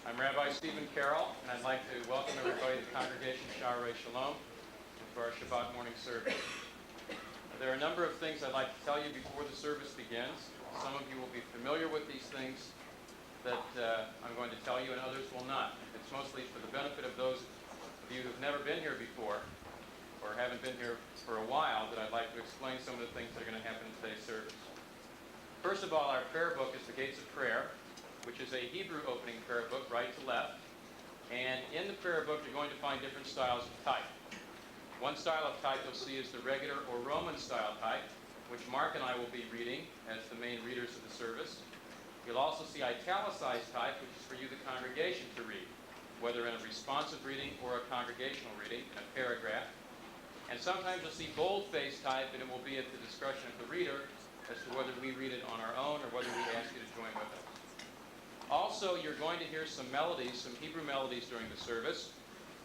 I'm Rabbi Stephen Carroll, and I'd like to welcome everybody to the congregation Sha'aray Shalom for our Shabbat morning service. There are a number of things I'd like to tell you before the service begins. Some of you will be familiar with these things that I'm going to tell you, and others will not. It's mostly for the benefit of those of you who've never been here before or haven't been here for a while that I'd like to explain some of the things that are going to happen in today's service. First of all, our prayer book is the Gates of Prayer, which is a Hebrew opening prayer book, right to left. And in the prayer book, you're going to find different styles of type. One style of type you'll see is the regular or Roman style type, which Mark and I will be reading as the main readers of the service. You'll also see italicized type, which is for you, the congregation, to read, whether in a responsive reading or a congregational reading, in a paragraph. And sometimes you'll see bold-faced type, and it will be at the discretion of the reader as to whether we read it on our own or whether we ask you to join with us. Also, you're going to hear some melodies, some Hebrew melodies during the service,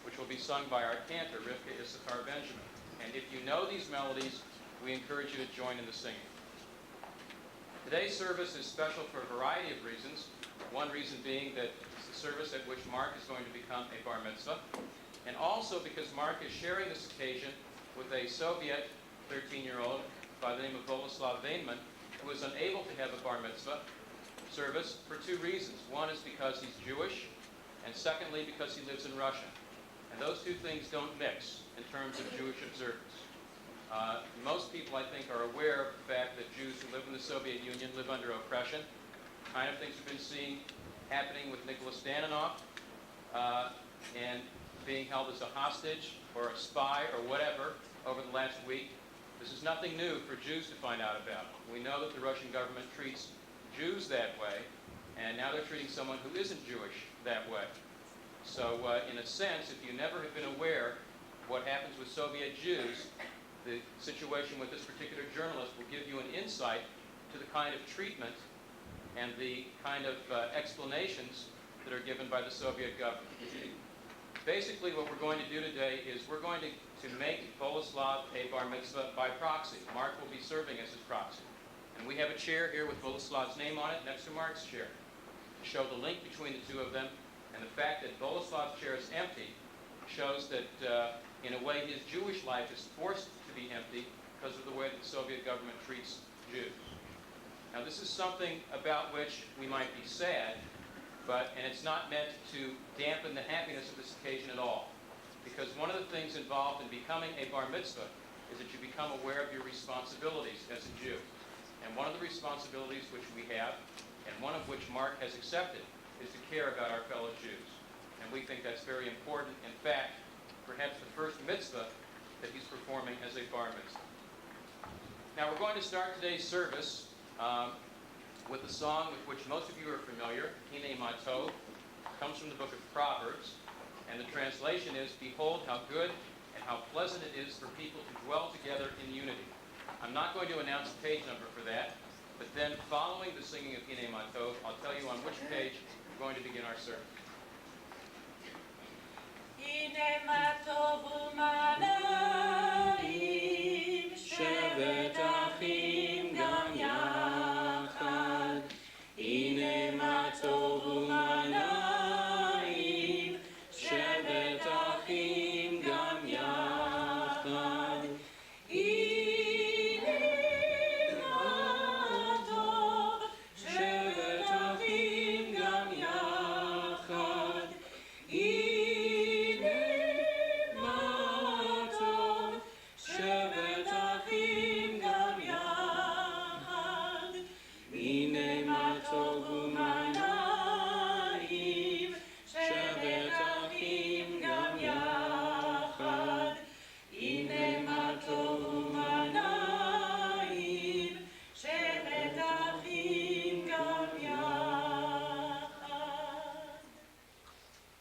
which will be sung by our cantor, Rivka Issachar Benjamin. And if you know these melodies, we encourage you to join in the singing. Today's service is special for a variety of reasons. One reason being that it's the service at which Mark is going to become a bar mitzvah, and also because Mark is sharing this occasion with a Soviet 13-year-old by the name of Boleslav Veinman, who is unable to have a bar mitzvah service for two reasons. One is because he's Jewish, and secondly because he lives in Russia. And those two things don't mix in terms of Jewish observance. Most people, I think, are aware of the fact that Jews who live in the Soviet Union live under oppression. Kind of things we've been seeing happening with Nicholas Danilov and being held as a hostage or a spy or whatever over the last week. This is nothing new for Jews to find out about. We know that the Russian government treats Jews that way, and now they're treating someone who isn't Jewish that way. So in a sense, if you never have been aware what happens with Soviet Jews, the situation with this particular journalist will give you an insight to the kind of treatment and the kind of explanations that are given by the Soviet government. Basically, what we're going to do today is we're going to make Boleslav a bar mitzvah by proxy. Mark will be serving as his proxy. And we have a chair here with Boleslav's name on it next to Mark's chair to show the link between the two of them. And the fact that Boleslav's chair is empty shows that, in a way, his Jewish life is forced to be empty because of the way that the Soviet government treats Jews. Now, this is something about which we might be sad, and it's not meant to dampen the happiness of this occasion at all. Because one of the things involved in becoming a bar mitzvah is that you become aware of your responsibilities as a Jew. And one of the responsibilities which we have, and one of which Mark has accepted, is to care about our fellow Jews. And we think that's very important. In fact, perhaps the first mitzvah that he's performing as a bar mitzvah. Now we're going to start today's service with a song with which most of you are familiar, Hine Ma Tov. It comes from the book of Proverbs, and the translation is, "Behold how good and how pleasant it is for people to dwell together in unity." I'm not going to announce the page number for that, but then following the singing of Hine Ma Tov, I'll tell you on which page we're going to begin our service. Hine ma tov u'mana'im, shevet achim gam yachad. Hine ma tov u'mana'im, shevet achim gam yachad. Hine ma tov, shevet achim gam yachad.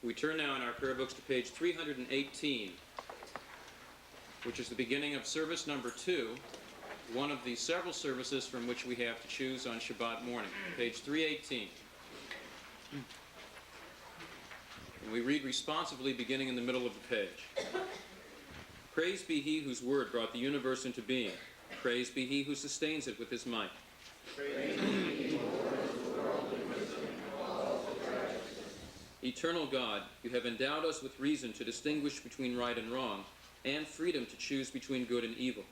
We turn now in our prayer books to page 318, which is the beginning of service number 2, one of the several services from which we have to choose on Shabbat morning. Page 318. And we read responsively beginning in the middle of the page. Praise be he whose word brought the universe into being. Praise be he who sustains it with his might. Praise be he who orders the world in wisdom and calls it righteousness. Eternal God, you have endowed us with reason to distinguish between right and wrong, and freedom to choose between good and evil.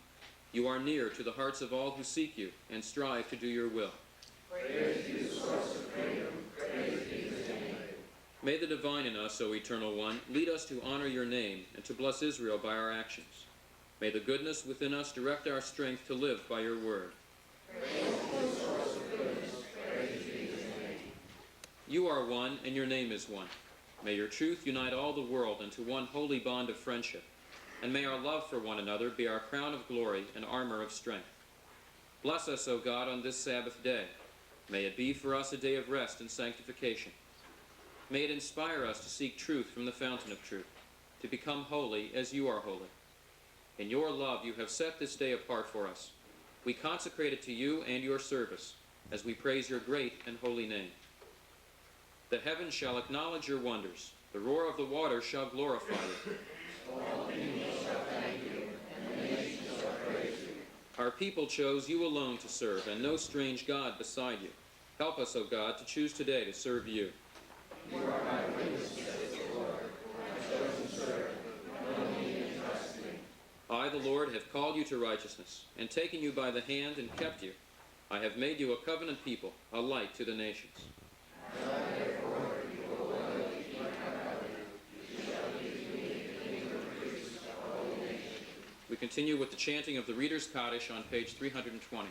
You are near to the hearts of all who seek you and strive to do your will. Praise be the source of freedom. Praise be his name. May the divine in us, O Eternal One, lead us to honor your name and to bless Israel by our actions. May the goodness within us direct our strength to live by your word. Praise be the source of goodness. Praise be his name. You are one, and your name is one. May your truth unite all the world into one holy bond of friendship. And may our love for one another be our crown of glory and armor of strength. Bless us, O God, on this Sabbath day. May it be for us a day of rest and sanctification. May it inspire us to seek truth from the fountain of truth, to become holy as you are holy. In your love you have set this day apart for us. We consecrate it to you and your service, as we praise your great and holy name. The heavens shall acknowledge your wonders. The roar of the waters shall glorify you. All peoples shall thank you, and the nations shall praise you. Our people chose you alone to serve, and no strange God beside you. Help us, O God, to choose today to serve you. You are my witness, says the Lord, my chosen servant, know me and trust me. I, the Lord, have called you to righteousness, and taken you by the hand and kept you. I have made you a covenant people, a light to the nations. We continue with the chanting of the Reader's Kaddish on page 320.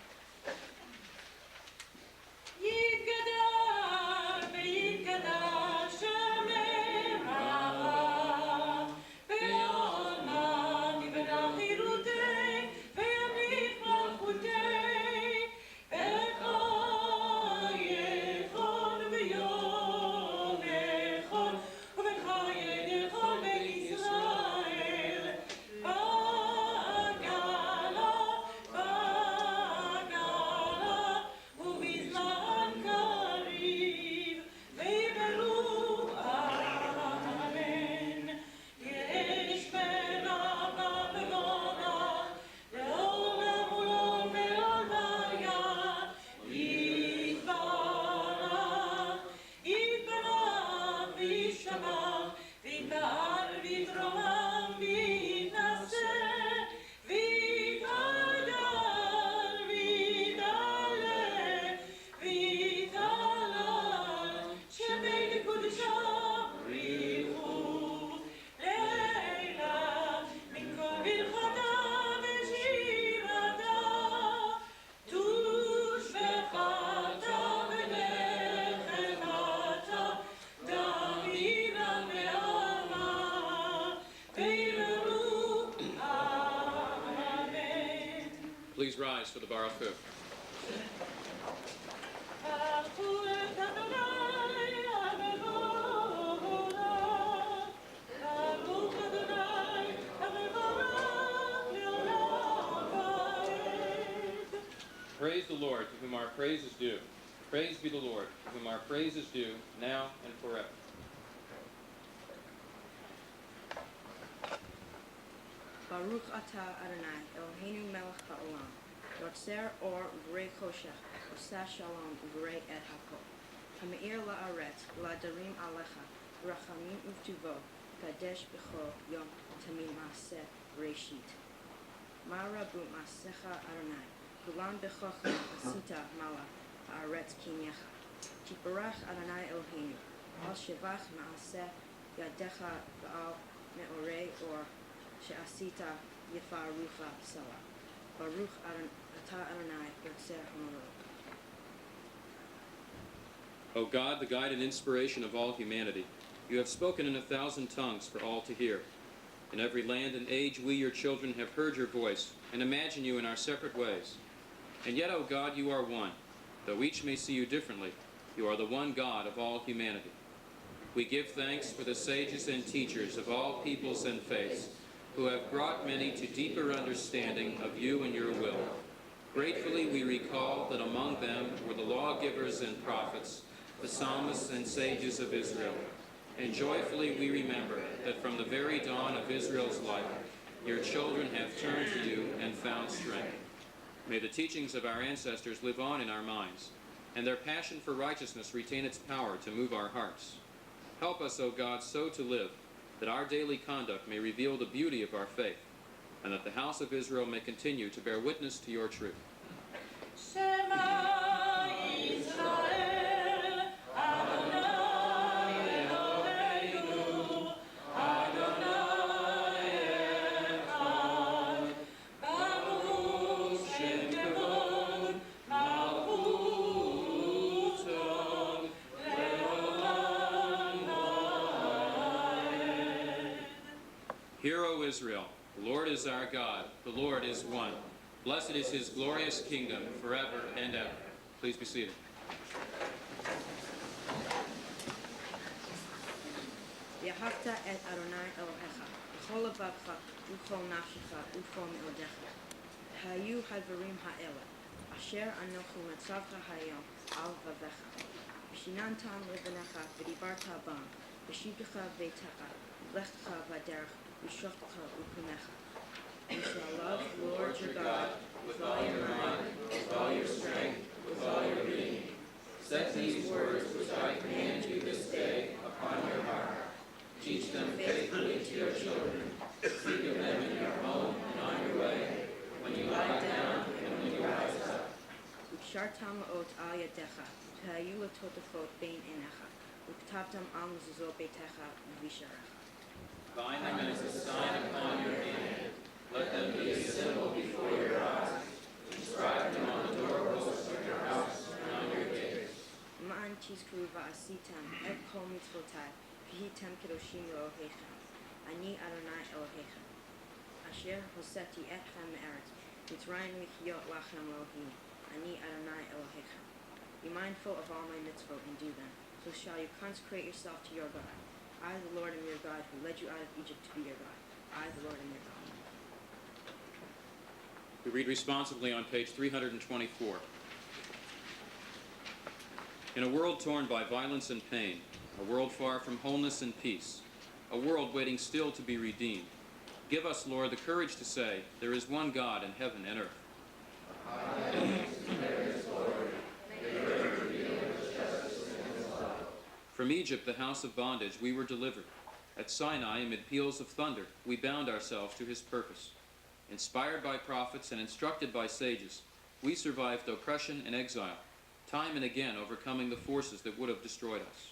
last with the Baruch Hu. Praise the Lord, to whom our praise is due. Praise be the Lord, to whom our praise is due, now and forever. Baruch atah Adonai, Eloheinu melech haolam, yotzer or u'vorei choshech, oseh shalom u'vorei et hakol. Ha'me'ir la'aretz, la'darim alecha, rachamim uvtuvo, kadesh b'chol yom tamim ma'aseh reishit. Ma rabu ma'asecha Adonai, kulam b'chochma asita mala, ha'aretz kinyecha. Tiparach Adonai Eloheinu, al shevach ma'aseh yadecha ba'al me'orei or She'asita Yefarucha Salah. Baruch atah Adonai Yotzer HaMorot. O God, the guide and inspiration of all humanity, you have spoken in 1,000 tongues for all to hear. In every land and age we, your children, have heard your voice and imagine you in our separate ways. And yet, O God, you are one. Though each may see you differently, you are the one God of all humanity. We give thanks for the sages and teachers of all peoples and faiths, who have brought many to deeper understanding of you and your will. Gratefully we recall that among them were the lawgivers and prophets, the psalmists and sages of Israel. And joyfully we remember that from the very dawn of Israel's life, your children have turned to you and found strength. May the teachings of our ancestors live on in our minds, and their passion for righteousness retain its power to move our hearts. Help us, O God, so to live, that our daily conduct may reveal the beauty of our faith, and that the house of Israel may continue to bear witness to your truth. Shema Yisrael, Adonai Eloheinu, Adonai Echad, Baruch Shem Kevod, Malchuto, Le'olam Va'ed. Hear, O Israel, the Lord is our God, the Lord is one. Blessed is his glorious kingdom forever and ever. Please be seated. V'ahavta et Adonai Elohecha, b'chol levavcha, u'chol nafshecha, u'chol me'odecha. Hayu hadvarim ha'ele, asher anochu metzavcha hayom al vavecha. V'shinantam levanecha, v'dibarta bam, v'shivtecha v'eitecha, v'lechtecha v'derech, v'shoftecha u'punecha. You shall love the Lord your God with all your mind, with all your strength, with all your being. Set these words which I command you this day upon your heart. Teach them faithfully to your children. Speak of them in your home and on your way, when you lie down and when you rise up. Ukshartam ot al yadecha, v'hayu latotafot bein enecha, uktabtam al mezuzot beitecha v'visharecha. Bind them as a sign upon your hand. Let them be a symbol before your eyes. Inscribe them on the doorposts of your house and on your gates. Ma'an tizkru va'asitem et kol mitzvotai, v'hitem kedoshim Elohechem. Ani Adonai Elohechem. Asher hoseti etchem me'eretz, mitzrayim michyot lachem Elohim. Ani Adonai Elohechem. Be mindful of all my mitzvot and do them. So shall you consecrate yourself to your God. I, the Lord, am your God, who led you out of Egypt to be your God. I, the Lord, am your God. We read responsibly on page 324. In a world torn by violence and pain, a world far from wholeness and peace, a world waiting still to be redeemed, give us, Lord, the courage to say, there is one God in heaven and earth. From Egypt, the house of bondage, we were delivered. At Sinai, amid peals of thunder, we bound ourselves to his purpose. Inspired by prophets and instructed by sages, we survived oppression and exile, time and again overcoming the forces that would have destroyed us.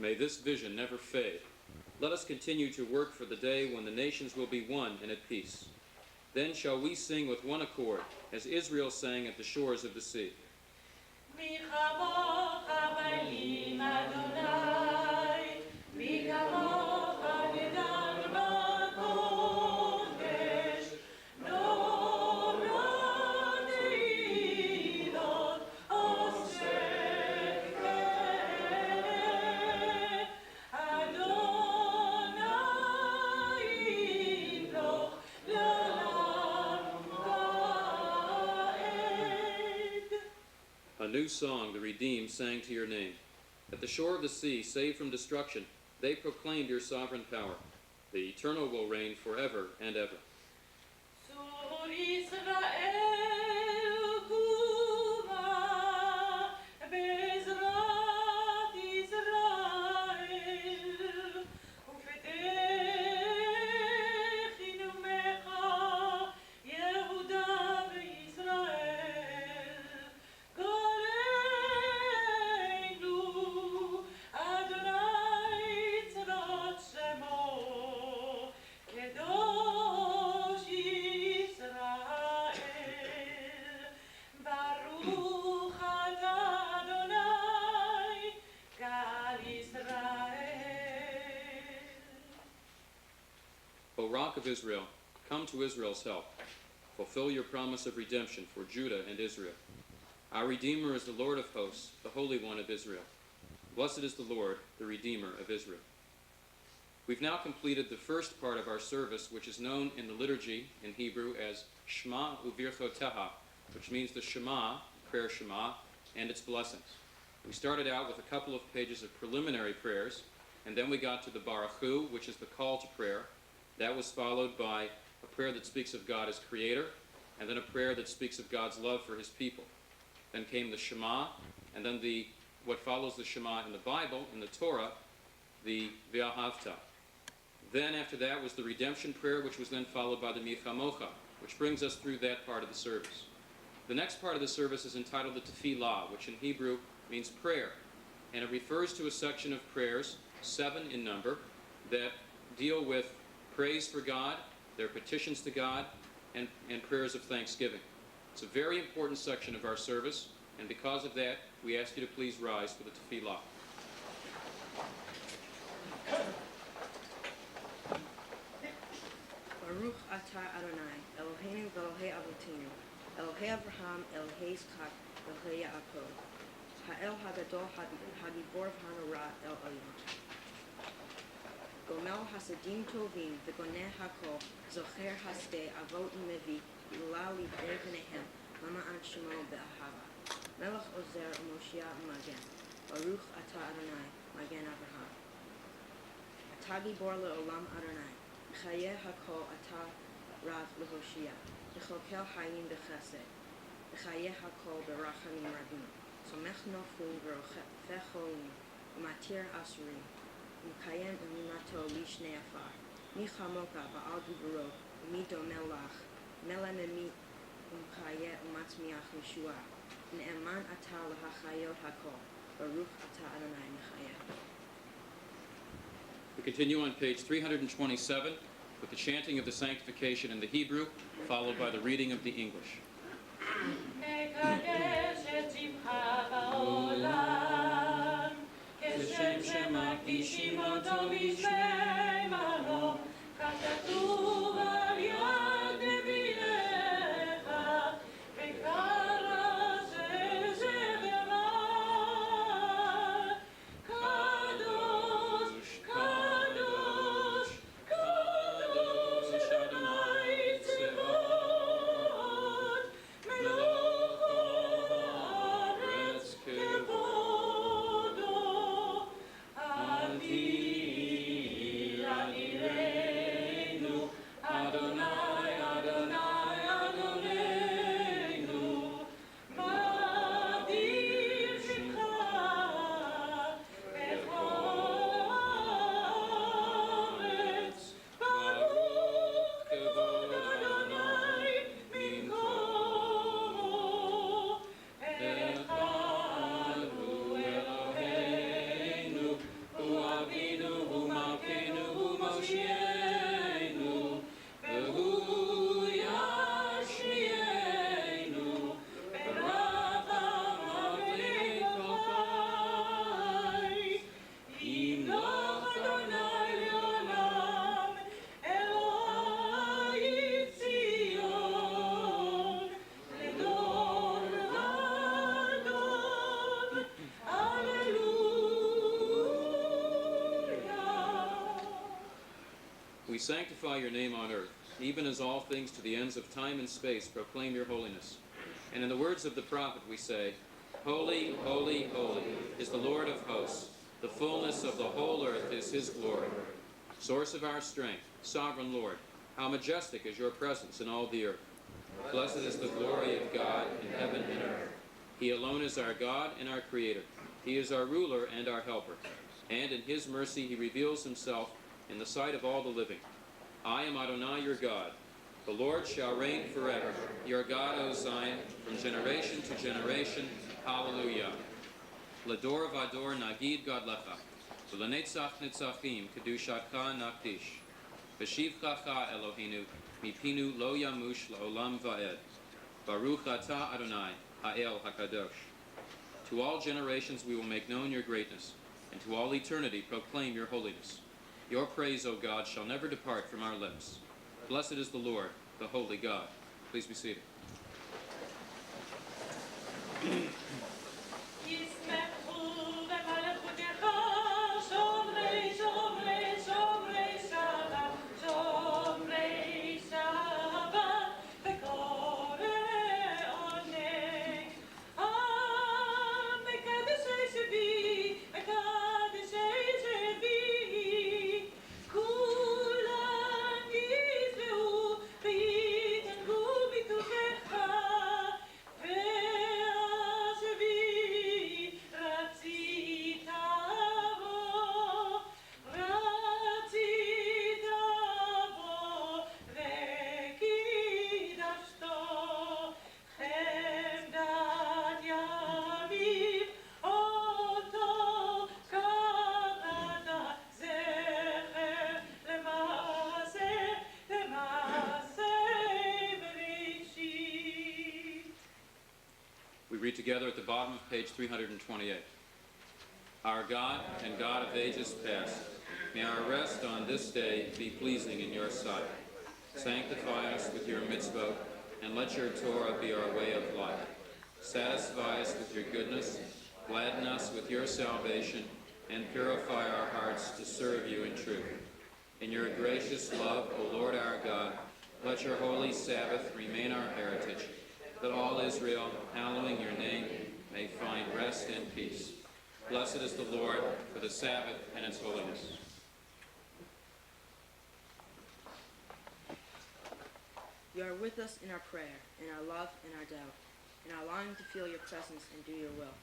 May this vision never fade. Let us continue to work for the day when the nations will be one and at peace. Then shall we sing with one accord, as Israel sang at the shores of the sea. מי כמוך באלים אדוני, מי כמוך נדן בקודש, נורא נעילות עושה אדוני ימלוך לעולם ועד. A new song the redeemed sang to your name. At the shore of the sea, saved from destruction, they proclaimed your sovereign power. The eternal will reign forever and ever. צור ישראל קומה בעזרת ישראל ופתח נאומך יהודה וישראל גואלנו אדוני צרות שמו קדוש ישראל ברוך אתה אדוני גל ישראל. O Rock of Israel, come to Israel's help. Fulfill your promise of redemption for Judah and Israel. Our Redeemer is the Lord of hosts, the Holy One of Israel. Blessed is the Lord, the Redeemer of Israel. We've now completed the first part of our service, which is known in the liturgy in Hebrew as Shema Uvirchoteha, which means the Shema, prayer Shema, and its blessings. We started out with a couple of pages of preliminary prayers, and then we got to the Baruch Hu, which is the call to prayer. That was followed by a prayer that speaks of God as Creator, and then a prayer that speaks of God's love for His people. Then came the Shema, and then what follows the Shema in the Bible, in the Torah, the V'ahavta. Then after that was the redemption prayer, which was then followed by the Michamocha, which brings us through that part of the service. The next part of the service is entitled the Tefillah, which in Hebrew means prayer, and it refers to a section of prayers, 7 in number, that deal with praise for God, their petitions to God, and prayers of thanksgiving. It's a very important section of our service, and because of that, we ask you to please rise for the Tefillah. Baruch atah Adonai, Eloheinu v'Elohei Avotenu, Elohei Avraham, Elohei Yitzchak, Elohei Yaakov, Ha'el Hagadol Hagibor V'Hanora El Olam. Gomel Hasadim Tovim, V'goneh Hakol, Zocher Hasdei Avot Umevi, Ilal Libnei V'nehem, Lama'an Shemo Be'ahava. Melech Ozer U'Moshiach U'Magen, Baruch atah Adonai, Magen Avraham. Atah Gibor Le'olam Adonai, Chayeh Hakol atah Rav Lehoshia, V'chokel Hayim B'chesed, V'chayeh Hakol B'rachamim Rabim, Somech Noflim V'rofech Cholim, U'matir Asurim, U'kayem U'mimato Lishnei Afar, Mi Chamoka Ba'al Giburo, U'mi Domel Lach, Melem Emi U'mchayeh U'matzmiach Yeshua, Ne'eman atah L'hachayot Hakol, Baruch atah Adonai Mechayeh. We continue on page 327 with the chanting of the sanctification in the Hebrew, followed by the reading of the English. מקדש את שמך בעולם, כשם שמקדישים אותו בשמי מרום, ככתוב על יד נביאיך, וקרא שזר יאמר, קדוש, קדוש, קדוש אדוני צבאות, מלוך הארץ כבודו, אדיר sanctify your name on earth, even as all things to the ends of time and space proclaim your holiness. And in the words of the prophet we say, Holy, holy, holy is the Lord of hosts. The fullness of the whole earth is his glory. Source of our strength, sovereign Lord, how majestic is your presence in all the earth. Blessed is the glory of God in heaven and earth. He alone is our God and our Creator. He is our ruler and our helper. And in his mercy he reveals himself in the sight of all the living. I am Adonai your God. The Lord shall reign forever. Your God, O Zion, from generation to generation. Hallelujah. Lador vador nagid gadlecha. V'lenetzach netzachim kedushatcha nakdish. V'shivchacha Eloheinu mipinu lo yamush la'olam va'ed. Baruch atah Adonai ha'el hakadosh. To all generations we will make known your greatness, and to all eternity proclaim your holiness. Your praise, O God, shall never depart from our lips. Blessed is the Lord, the holy God. Please be seated. Read together at the bottom of page 328. Our God and God of ages past, may our rest on this day be pleasing in your sight. Sanctify us with your mitzvah, and let your Torah be our way of life. Satisfy us with your goodness, gladden us with your salvation, and purify our hearts to serve you in truth. In your gracious love, O Lord our God, let your holy Sabbath remain our heritage, that all Israel, hallowing your name, may find rest and peace. Blessed is the Lord for the Sabbath and its holiness. You are with us in our prayer, in our love and our doubt, in our longing to feel your presence and do your will.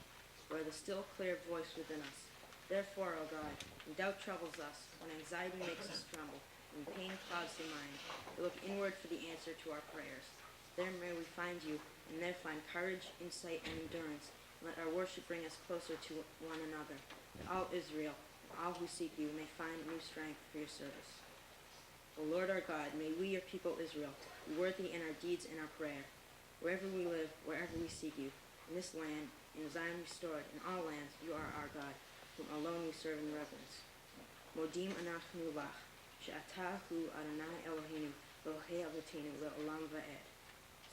You are the still, clear voice within us. Therefore, O God, when doubt troubles us, when anxiety makes us tremble, when pain clouds the mind, we look inward for the answer to our prayers. There may we find you, and there find courage, insight, and endurance. Let our worship bring us closer to one another, that all Israel, all who seek you, may find new strength for your service. O Lord our God, may we, your people Israel, be worthy in our deeds and our prayer. Wherever we live, wherever we seek you, in this land, in Zion restored, in all lands, you are our God, whom alone we serve in reverence. Modim anachnu lach, she'atah hu Adonai Eloheinu, Elohei Avotenu, le'olam va'ed.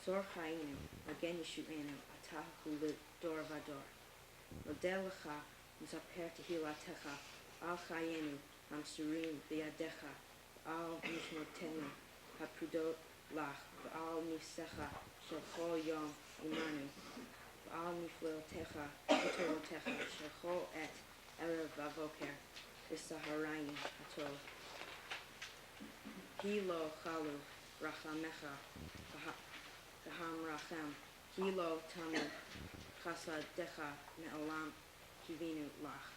Sor chayinu, magen yeshuenu, atah hu l'dor vador. Nodeh lecha, misaper tehilatecha, al chayenu, hamsurim biyadecha, al mishmotenu, haprudot lach, v'al nifsecha, shel chol yom imanu, v'al nifleotecha, v'torotecha, shel chol et erev v'avoker, v'saharayim hatov. Ki lo chalu, rachamecha, Kaham Rachem, Kilo Tamu, Chasadecha Me'olam Kivinu Lach.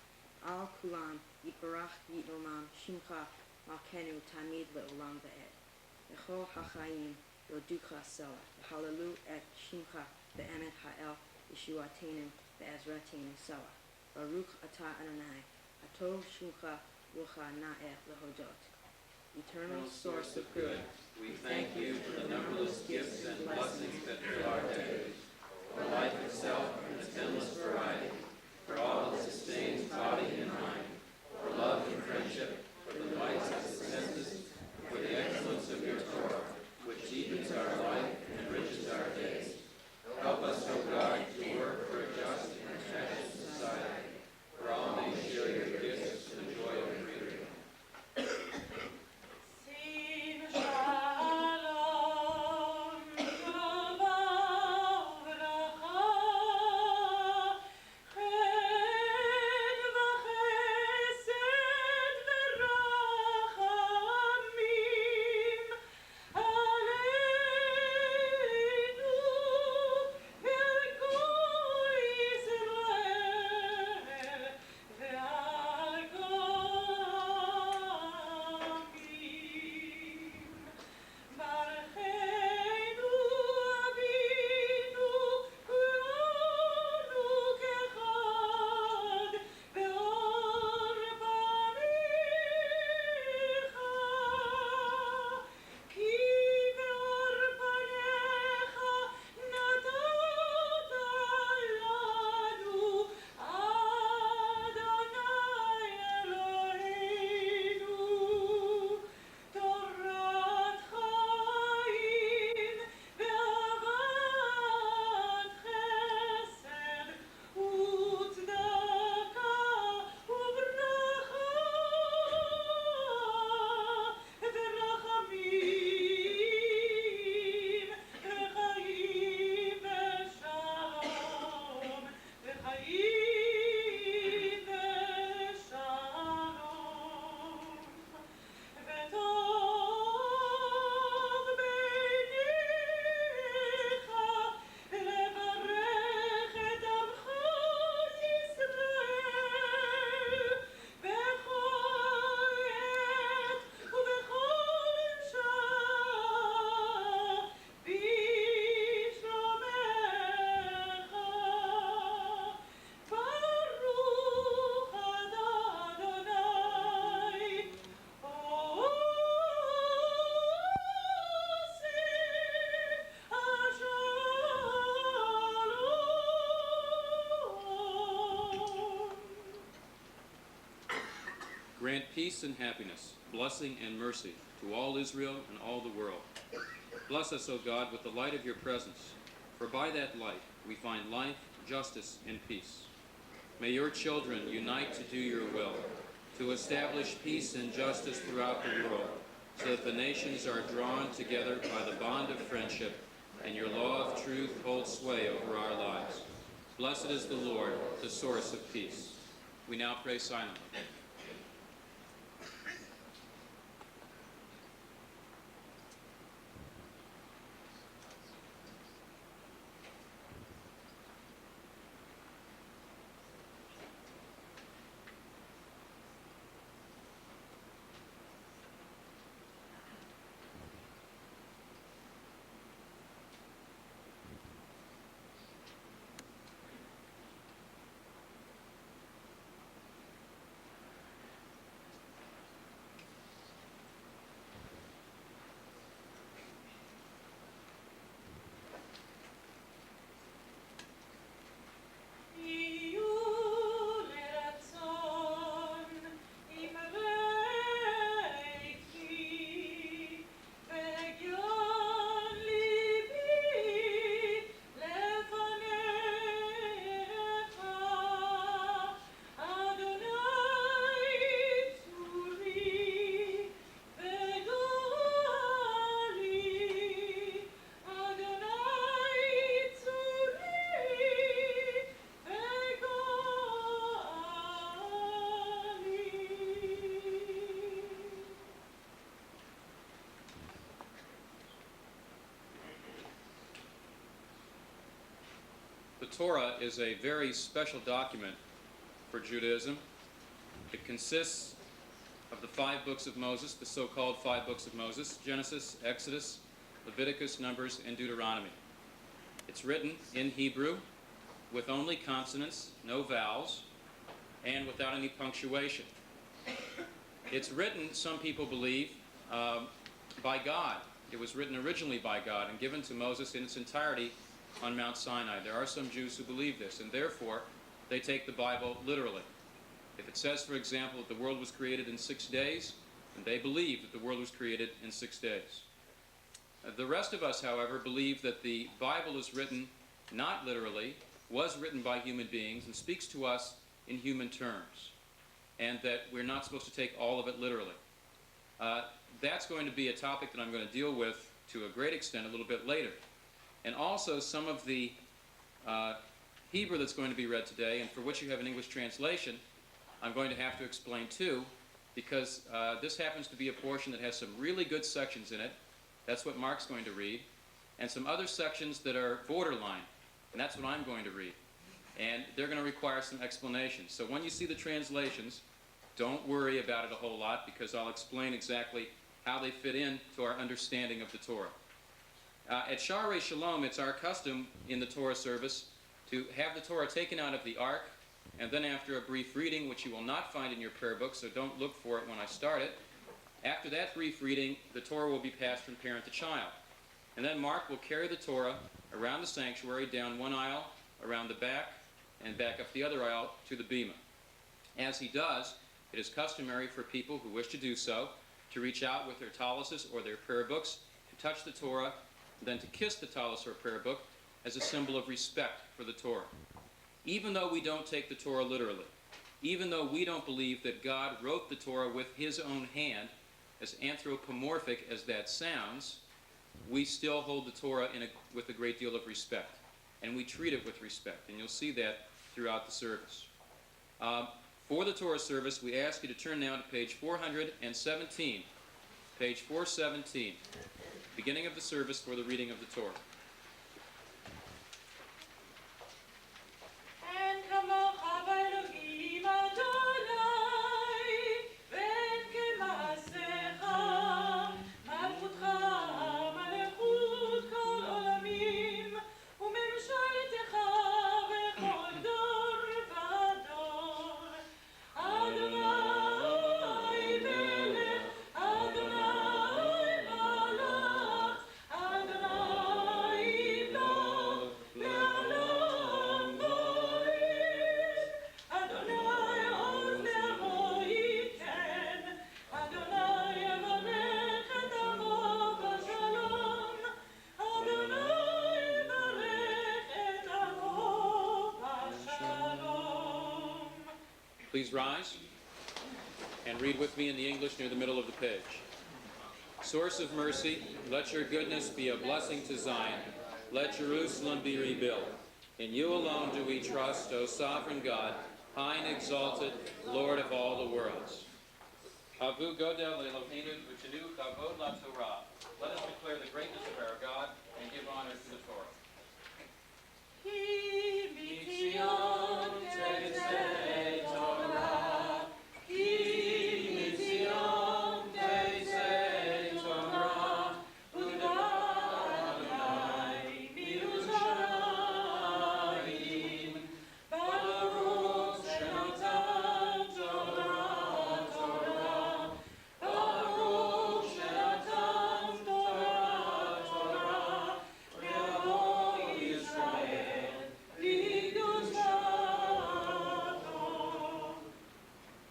Al Kulam, Yiparach Yitomam, Shimcha, Malkenu Tamid Le'olam Ve'ed. Echol HaChayim, Yoducha Sela, Hallelu et Shimcha, Be'emet Ha'el, Yeshuatenu, Be'ezratenu Sela. Baruch Atah Adonai, Atov Shimcha, Lucha Na'eh Lehodot. Eternal source of good, we thank you for the numberless gifts and blessings that fill our days, for life itself and its endless variety, for all that sustains body and mind, for love and friendship, for the delights of the senses, for the excellence of your Torah, which deepens our life and enriches our days. Help us, O God, to work for a just and compassionate society, where all may share your gifts and the joy of freedom. See grant peace and happiness, blessing and mercy to all Israel and all the world. Bless us, O God, with the light of your presence, for by that light we find life, justice, and peace. May your children unite to do your will, to establish peace and justice throughout the world, so that the nations are drawn together by the bond of friendship, and your law of truth holds sway over our lives. Blessed is the Lord, the source of peace. We now pray silently. The Torah is a very special document for Judaism. It consists of the 5 books of Moses, the so-called 5 books of Moses: Genesis, Exodus, Leviticus, Numbers, and Deuteronomy. It's written in Hebrew with only consonants, no vowels, and without any punctuation. It's written, some people believe, by God. It was written originally by God and given to Moses in its entirety on Mount Sinai. There are some Jews who believe this, and therefore they take the Bible literally. If it says, for example, that the world was created in 6 days, then they believe that the world was created in 6 days. The rest of us, however, believe that the Bible is written not literally, was written by human beings, and speaks to us in human terms, and that we're not supposed to take all of it literally. That's going to be a topic that I'm going to deal with to a great extent a little bit later. And also some of the Hebrew that's going to be read today, and for which you have an English translation, I'm going to have to explain too, because this happens to be a portion that has some really good sections in it. That's what Mark's going to read. And some other sections that are borderline, and that's what I'm going to read. And they're going to require some explanation. So when you see the translations, don't worry about it a whole lot, because I'll explain exactly how they fit in to our understanding of the Torah. At Sha'aray Shalom, it's our custom in the Torah service to have the Torah taken out of the ark, and then after a brief reading, which you will not find in your prayer book, so don't look for it when I start it. After that brief reading, the Torah will be passed from parent to child. And then Mark will carry the Torah around the sanctuary, down one aisle, around the back, and back up the other aisle to the bema. As he does, it is customary for people who wish to do so to reach out with their taluses or their prayer books, to touch the Torah, and then to kiss the talus or prayer book as a symbol of respect for the Torah. Even though we don't take the Torah literally, even though we don't believe that God wrote the Torah with his own hand, as anthropomorphic as that sounds, we still hold the Torah with a great deal of respect, and we treat it with respect, and you'll see that throughout the service. For the Torah service, we ask you to turn now to page 417, page 417, beginning of the service for the reading of the Torah. Adonai Please rise and read with me in the English near the middle of the page. Source of mercy, let your goodness be a blessing to Zion. Let Jerusalem be rebuilt. In you alone do we trust, O sovereign God, high and exalted, Lord of all the worlds. Havu Godel Eloheinu V'Tenu Kavod LaTorah. Let us declare the greatness of our God and give honor to the Torah.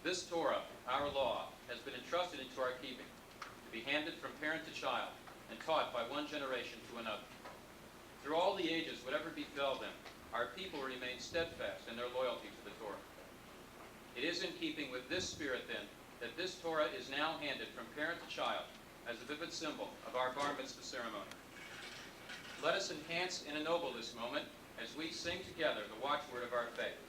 This Torah, our law, has been entrusted into our keeping, to be handed from parent to child, and taught by one generation to another. Through all the ages, whatever befell them, our people remained steadfast in their loyalty to the Torah. It is in keeping with this spirit, then, that this Torah is now handed from parent to child as a vivid symbol of our bar mitzvah ceremony. Let us enhance and ennoble this moment as we sing together the watchword of our faith.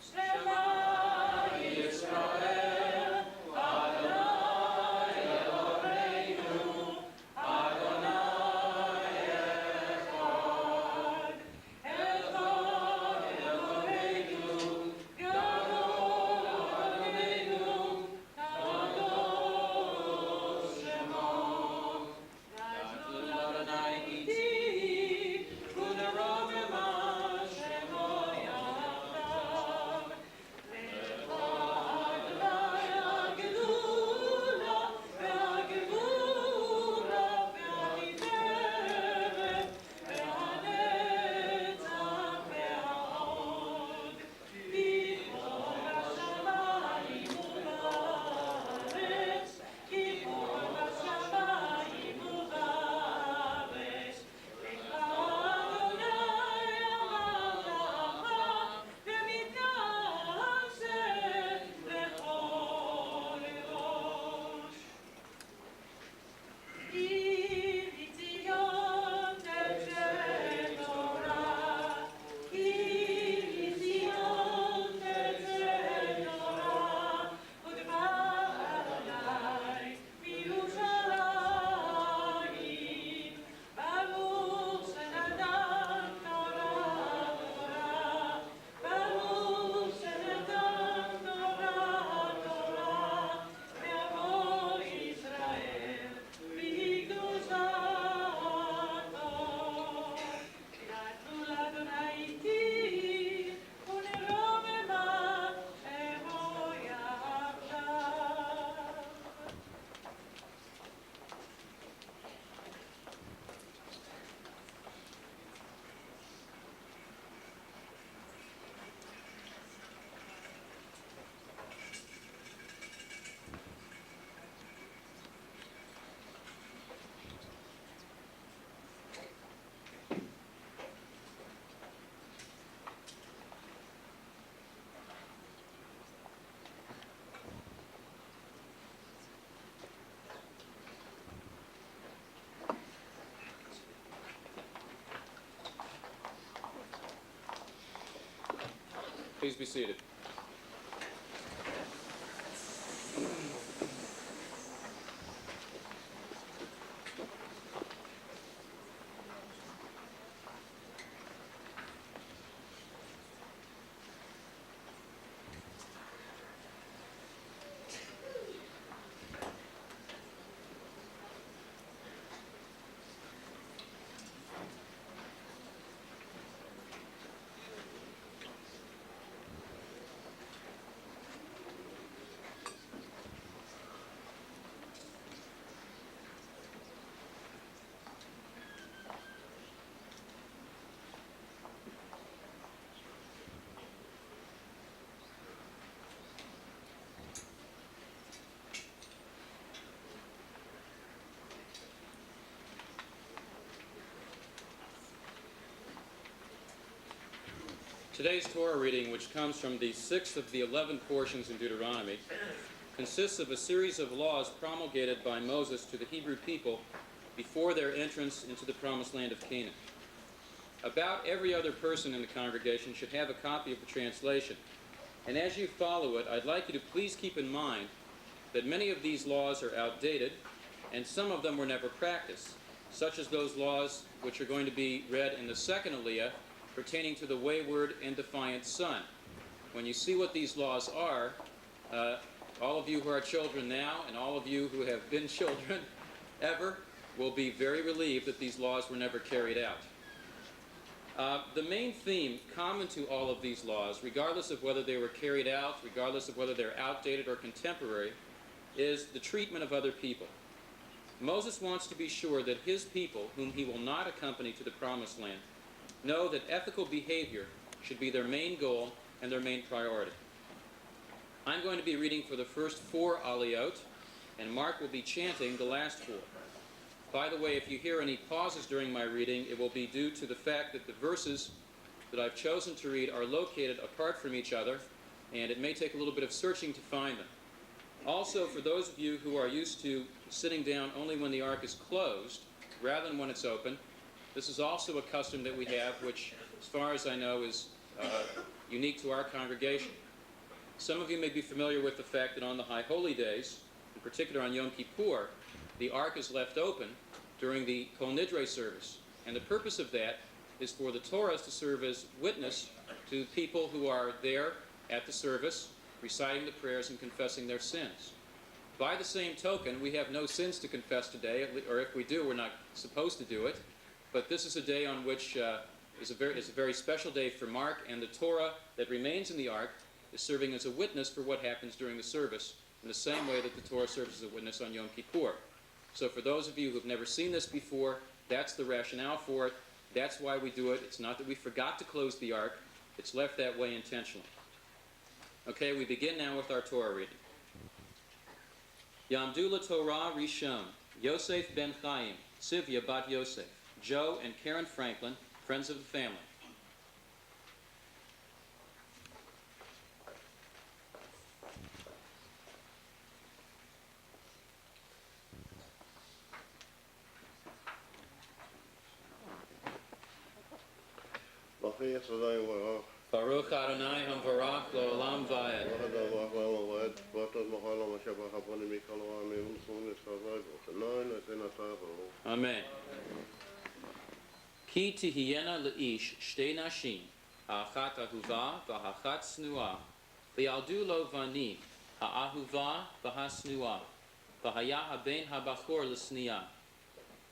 Shema Yisrael, Adonai Eloheinu, Adonai Echad. Echad Eloheinu, Gadol Adonenu, Kadosh Shemo. Gadol Adonai Iti, Uneromema Shemo Yachdav. Please be seated. Today's Torah reading, which comes from the 6th of the 11 portions in Deuteronomy, consists of a series of laws promulgated by Moses to the Hebrew people before their entrance into the promised land of Canaan. About every other person in the congregation should have a copy of the translation. And as you follow it, I'd like you to please keep in mind that many of these laws are outdated, and some of them were never practiced, such as those laws which are going to be read in the second aliyah pertaining to the wayward and defiant son. When you see what these laws are, all of you who are children now and all of you who have been children ever will be very relieved that these laws were never carried out. The main theme common to all of these laws, regardless of whether they were carried out, regardless of whether they're outdated or contemporary, is the treatment of other people. Moses wants to be sure that his people, whom he will not accompany to the promised land, know that ethical behavior should be their main goal and their main priority. I'm going to be reading for the first 4 aliyot, and Mark will be chanting the last 4. By the way, if you hear any pauses during my reading, it will be due to the fact that the verses that I've chosen to read are located apart from each other, and it may take a little bit of searching to find them. Also, for those of you who are used to sitting down only when the ark is closed, rather than when it's open, this is also a custom that we have, which, as far as I know, is unique to our congregation. Some of you may be familiar with the fact that on the High Holy Days, in particular on Yom Kippur, the ark is left open during the Kol Nidre service. And the purpose of that is for the Torahs to serve as witness to people who are there at the service, reciting the prayers and confessing their sins. By the same token, we have no sins to confess today, or if we do, we're not supposed to do it. But this is a day on which is a very special day for Mark, and the Torah that remains in the ark is serving as a witness for what happens during the service, in the same way that the Torah serves as a witness on Yom Kippur. So for those of you who have never seen this before, that's the rationale for it. That's why we do it. It's not that we forgot to close the ark. It's left that way intentionally. Okay, we begin now with our Torah reading. Yamdu LaTorah Rishon, Yosef ben Chaim, Sivya bat Yosef, Joe and Karen Franklin, friends of the family. Baruch Adonai Hamvarach L'olam Va'ed. Amen. Ki tihiyena le'ish shtei nashim, ha'achat ahuva v'ha'achat snua, v'yaldu lo vanim, ha'ahuva v'ha'snua, v'haya ha'ben ha'bachor l'sniya,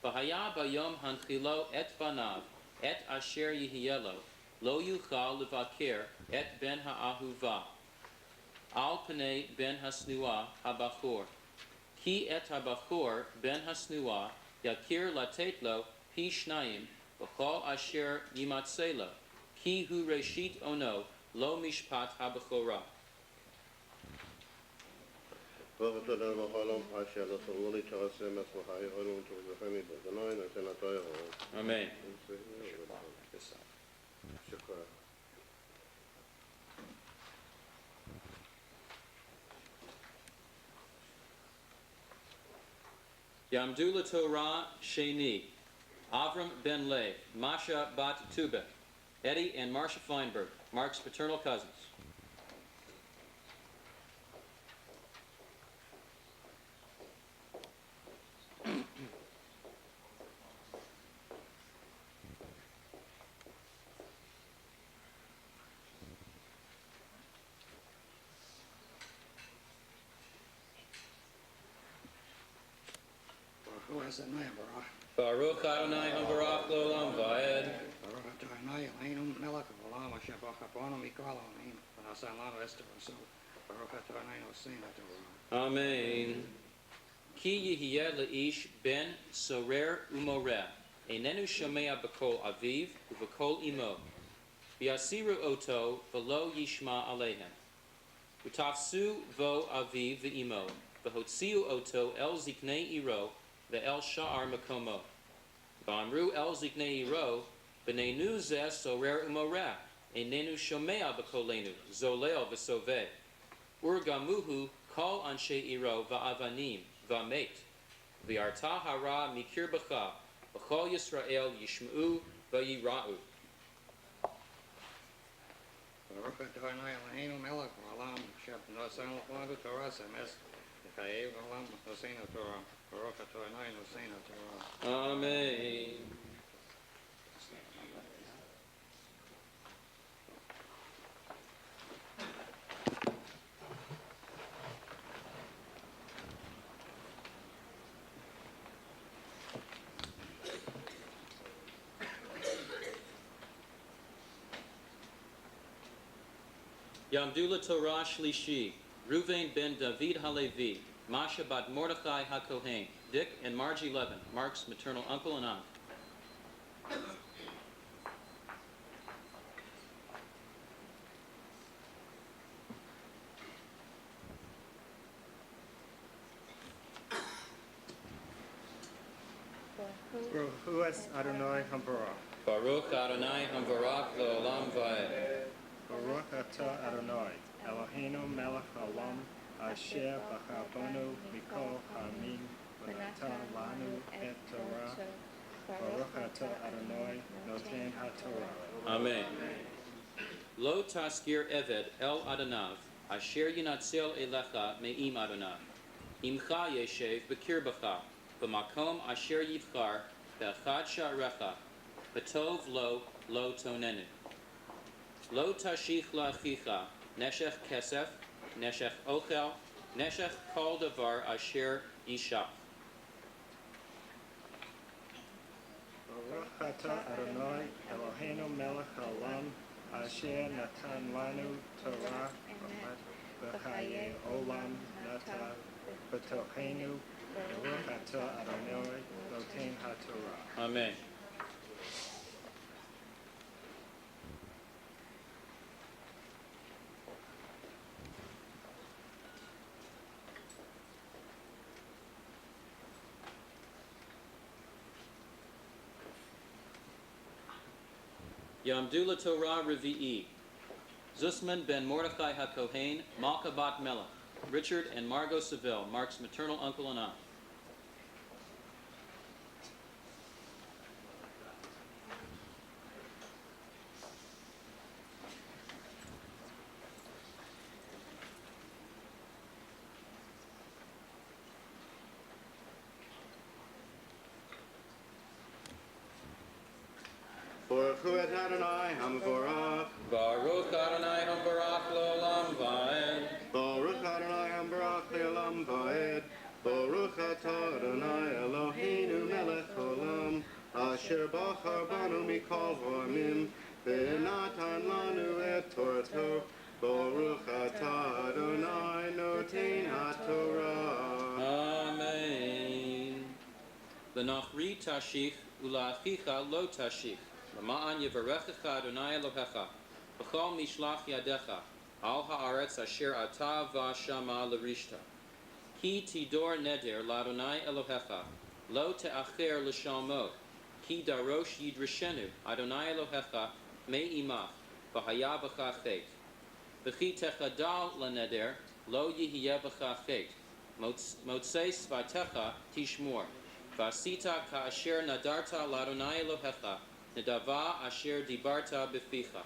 v'haya bayom hanchilo et banav, et asher yihiyelo, lo yuchal levaker et ben ha'ahuva, al pnei ben ha'snua ha'bachor, ki et ha'bachor ben ha'snua, yakir latet lo pi shnayim, v'chol asher yimatzelo, ki hu reshit ono, lo mishpat ha'bachora. Amen. Yamdu LaTorah Sheni, Avram ben Lev, Masha bat Tubek, Eddie and Marcia Feinberg, Mark's paternal cousins. Baruch Adonai Hamvarach L'olam Va'ed. Baruch Adonai Eloheinu melech haolam asher b'chaponu mikol ha'olam v'nasan lanu Esther v'so. Baruch Adonai nosein ha'torah. Amen. Ki yihiyeh le'ish ben sorer umoreh, einenu shomea b'kol aviv u'b'kol imo, v'yasiru oto v'lo yishma aleihem, u'tafsu vo aviv v'imo, v'hotziu oto el ziknei iro, ve'el sha'ar makomo. V'amru el ziknei iro, b'neinu zeh sorer umoreh, Einenu shomea b'kolenu, zoleo v'soveh. Urgamuhu kol anshe iro va'avanim va'met. V'arta hara mikir b'cha, v'chol Yisrael yishma'u v'yira'u. Baruch atah Adonai Eloheinu melech haolam asher noseinu l'chanu Torah semes v'chayev olam noseinu Torah. Baruch atah Adonai noseinu Torah. Amen. Yamdula Torah Shlishi, Ruvain ben David Halevi, Masha bat Mordechai HaKohen, Dick and Margie Levin, Mark's maternal uncle and aunt. Baruch Adonai Hambarach. Baruch Adonai Hamvarach Le'olam Va'ed. Baruch atah Adonai Eloheinu melech haolam asher b'chabanu mikol ha'amin v'natan lanu et Torah. Baruch atah Adonai noten haTorah. Amen. Lo taskir eved el Adonav, asher yinatzel elecha me'im Adonav. Imcha yeshev b'kirbacha, b'makom asher yivchar, be'echad sha'arecha, b'tov lo tonenu. Lo tashich la'achicha, neshech kesef, neshech ochel, neshech kol davar asher yishach. Baruch atah Adonai Eloheinu melech haolam asher natan lanu Torah v'chayei olam natan b'tochenu. Baruch atah Adonai noten haTorah. Amen. Yamdula Torah Revi'i, Zusman ben Mordechai HaKohen, Malka bat Melech, Richard and Margot Seville, Mark's maternal uncle and aunt. Baruch hu et Adonai Hamvarach. Baruch Adonai Hambarach Le'olam Va'ed. Baruch Adonai Hamvarach Le'olam Va'ed. Baruch atah Adonai Eloheinu melech haolam asher bachar banu mikol ha'amim v'natan lanu et Torato. Baruch atah Adonai noten haTorah. Amen. L'nachri tashich ula'achicha lo tashich. L'ma'an yivarechecha Adonai Elohecha. B'chol mishlach yadecha. Al ha'aretz asher ata v'ashama l'rishta. Ki tidor neder l'Adonai Elohecha. Lo te'acher l'shalmo. Ki darosh yidrashenu. Adonai Elohecha me'imach. V'haya b'cha chet. V'chi techadal l'neder. Lo yihiyeh b'cha chet. Motzei svatecha tishmor. Vasita ka'asher nadarta l'Adonai Elohecha. Nedava asher dibarta b'ficha.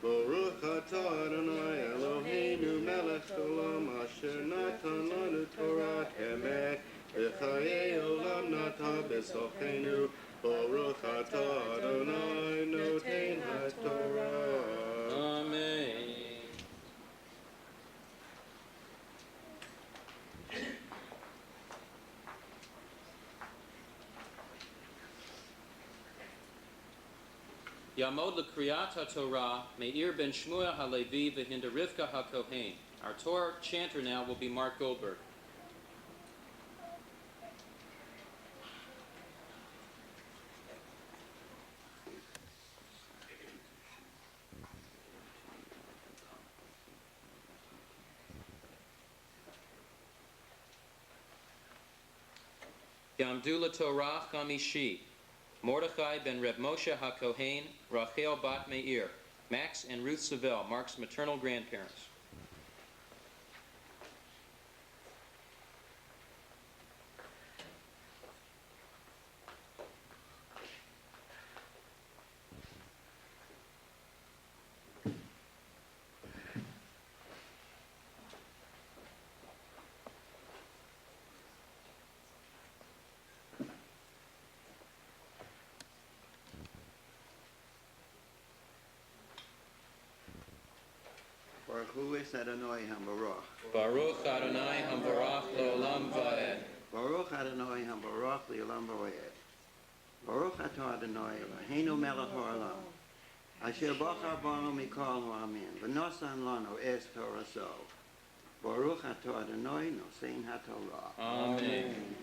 Baruch atah Adonai Eloheinu melech haolam asher natan lanu Torah emet v'chayei olam natan b'sochenu. Baruch atah Adonai noten haTorah. Amen. Yamod l'kriyat HaTorah, Meir ben Shmuel HaLevi v'hinda Rivka HaKohen. Our Torah chanter now will be Mark Goldberg. Yamdula Torah Chamishi, Mordechai ben Reb Moshe HaKohen, Rachel bat Meir, Max and Ruth Savell, Mark's maternal grandparents. Baruch Hu es Adonai HaMarach. Baruch Adonai Hamvarach Leolam Vaed. Baruch Adonai HaMarach Le'olam V'oed. Baruch Atah Adonai Eloheinu melech haolam. Asher bachar banu mikol ha'amin. V'nosan lanu es Toraso. Baruch Atah Adonai nosein haTorah. Amen.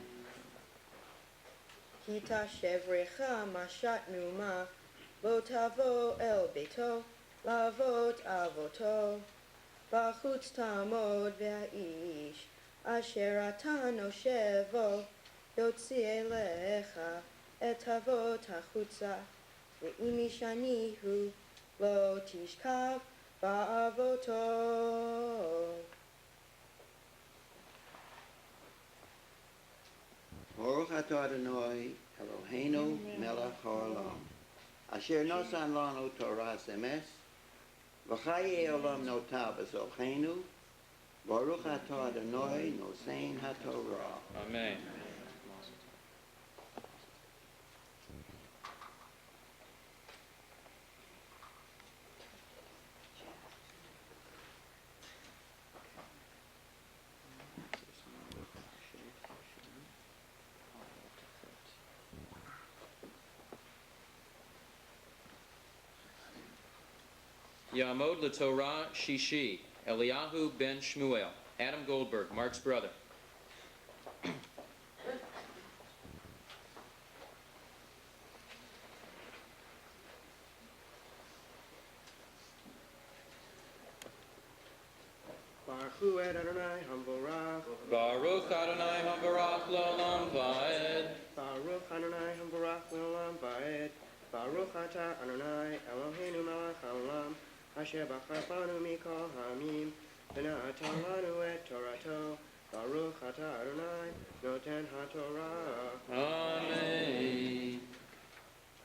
Kita shevrecha mashat numa, lo tavo el beito, lavot avoto, bachutz tamod ve'aish, asher ata noshevo, yotzi elecha, et avot hachutza, ve'im ishanihu, lo tishkav ba'avoto. Baruch Atah Adonai Eloheinu melech haolam. Asher nosan lanu Toras emes. V'chaye olam notav b'zocheinu. Baruch Atah Adonai nosein haTorah. Amen. Yamod LeTorah Shishi, Eliyahu ben Shmuel, Adam Goldberg, Mark's brother. Baruch Hu et Adonai Hamvarach. Baruch Adonai Hamvarach Leolam Vaed. Baruch Adonai Hamvarach Leolam Vaed. Baruch Atah Adonai Eloheinu melech haolam. Asher bachar banu mikol ha'amim. V'natan lanu et Torato. Baruch Atah Adonai noten haTorah. Amen.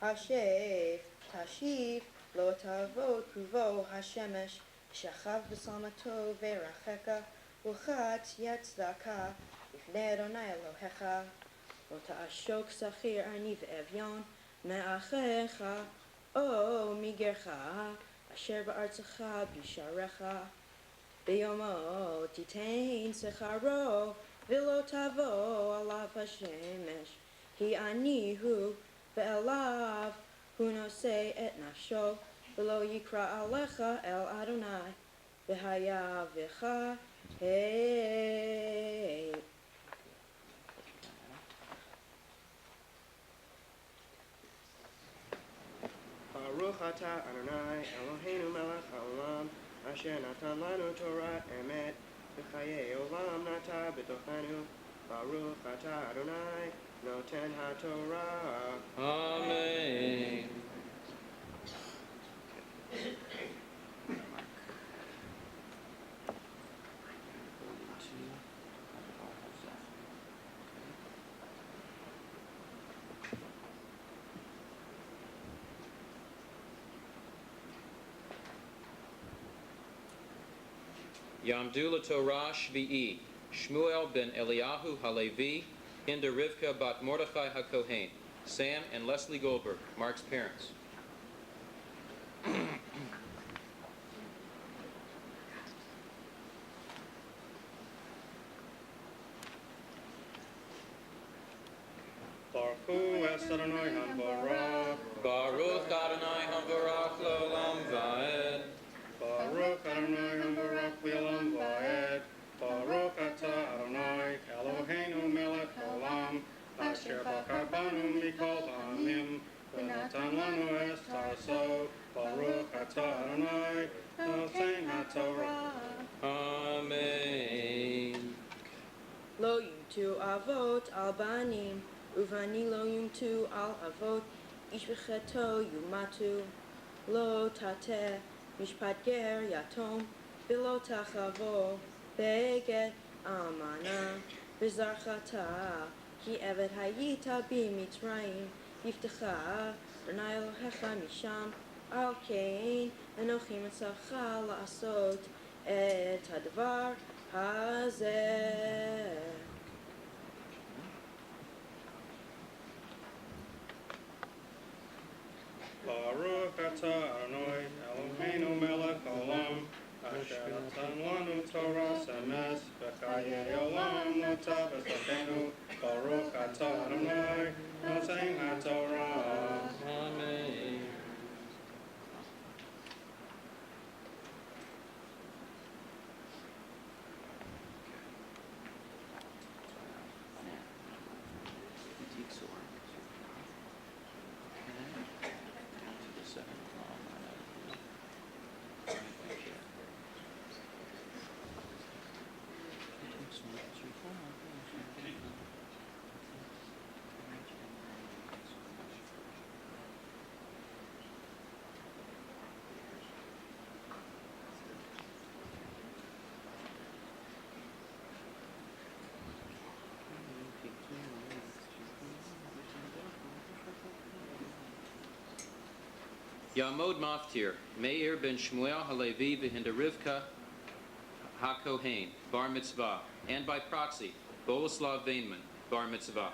Hashev, tashiv, lo tavot kuvo hashemesh, shachav b'salmato ve'racheka, uchat yetzdaka, ifnei Adonai Elohecha, lo ta'ashok sachir ani ve'evyon, me'achecha, o migercha, asher ba'artzecha bisharecha, biyomo titain secharo, v'lo tavo alav hashemesh, hi anihu, ve'elav hu nosei et nafsho, v'lo yikra alecha el Adonai, v'haya v'cha hey. Baruch Atah Adonai Eloheinu melech haolam, asher natan lanu Torah emet, v'chaye olam nata b'tochenu. Baruch Atah Adonai noten haTorah. Amen. Yamdu LeTorah Shvi'i, Shmuel ben Eliyahu Halevi, Hinda Rivka bat Mordechai HaKohen, Sam and Leslie Goldberg, Mark's parents. Baruch Hu es Adonai Hamvarach. Baruch Adonai Hamvarach Leolam Vaed. Baruch Adonai Hamvarach Leolam Vaed. Baruch Atah Adonai Eloheinu melech haolam, asher bachar banu mikol ha'amim, v'natan lanu es Toraso. Baruch Atah Adonai nosein haTorah. Amen. Lo yumtu avot al banim, uvani lo yumtu al avot, איש וחטאו יומתו, לא תטה משפט גר יתום, ולא תחבו בגד אלמנה, וזרחתה, כי עבד היית במצרים, יפתחה אדוני אלוהיך משם, על כן אנוכי מצווך לעשות את הדבר הזה. Baruch atah Adonai Eloheinu melech haolam, asher natan lanu Torah emes, v'chayei olam nota b'sachenu. Baruch atah Adonai noten haTorah. Amen. Yamod Maftir, Meir ben Shmuel Halevi v'hinda Rivka HaKohen, Bar Mitzvah, and by proxy, Boleslav Veinman, Bar Mitzvah.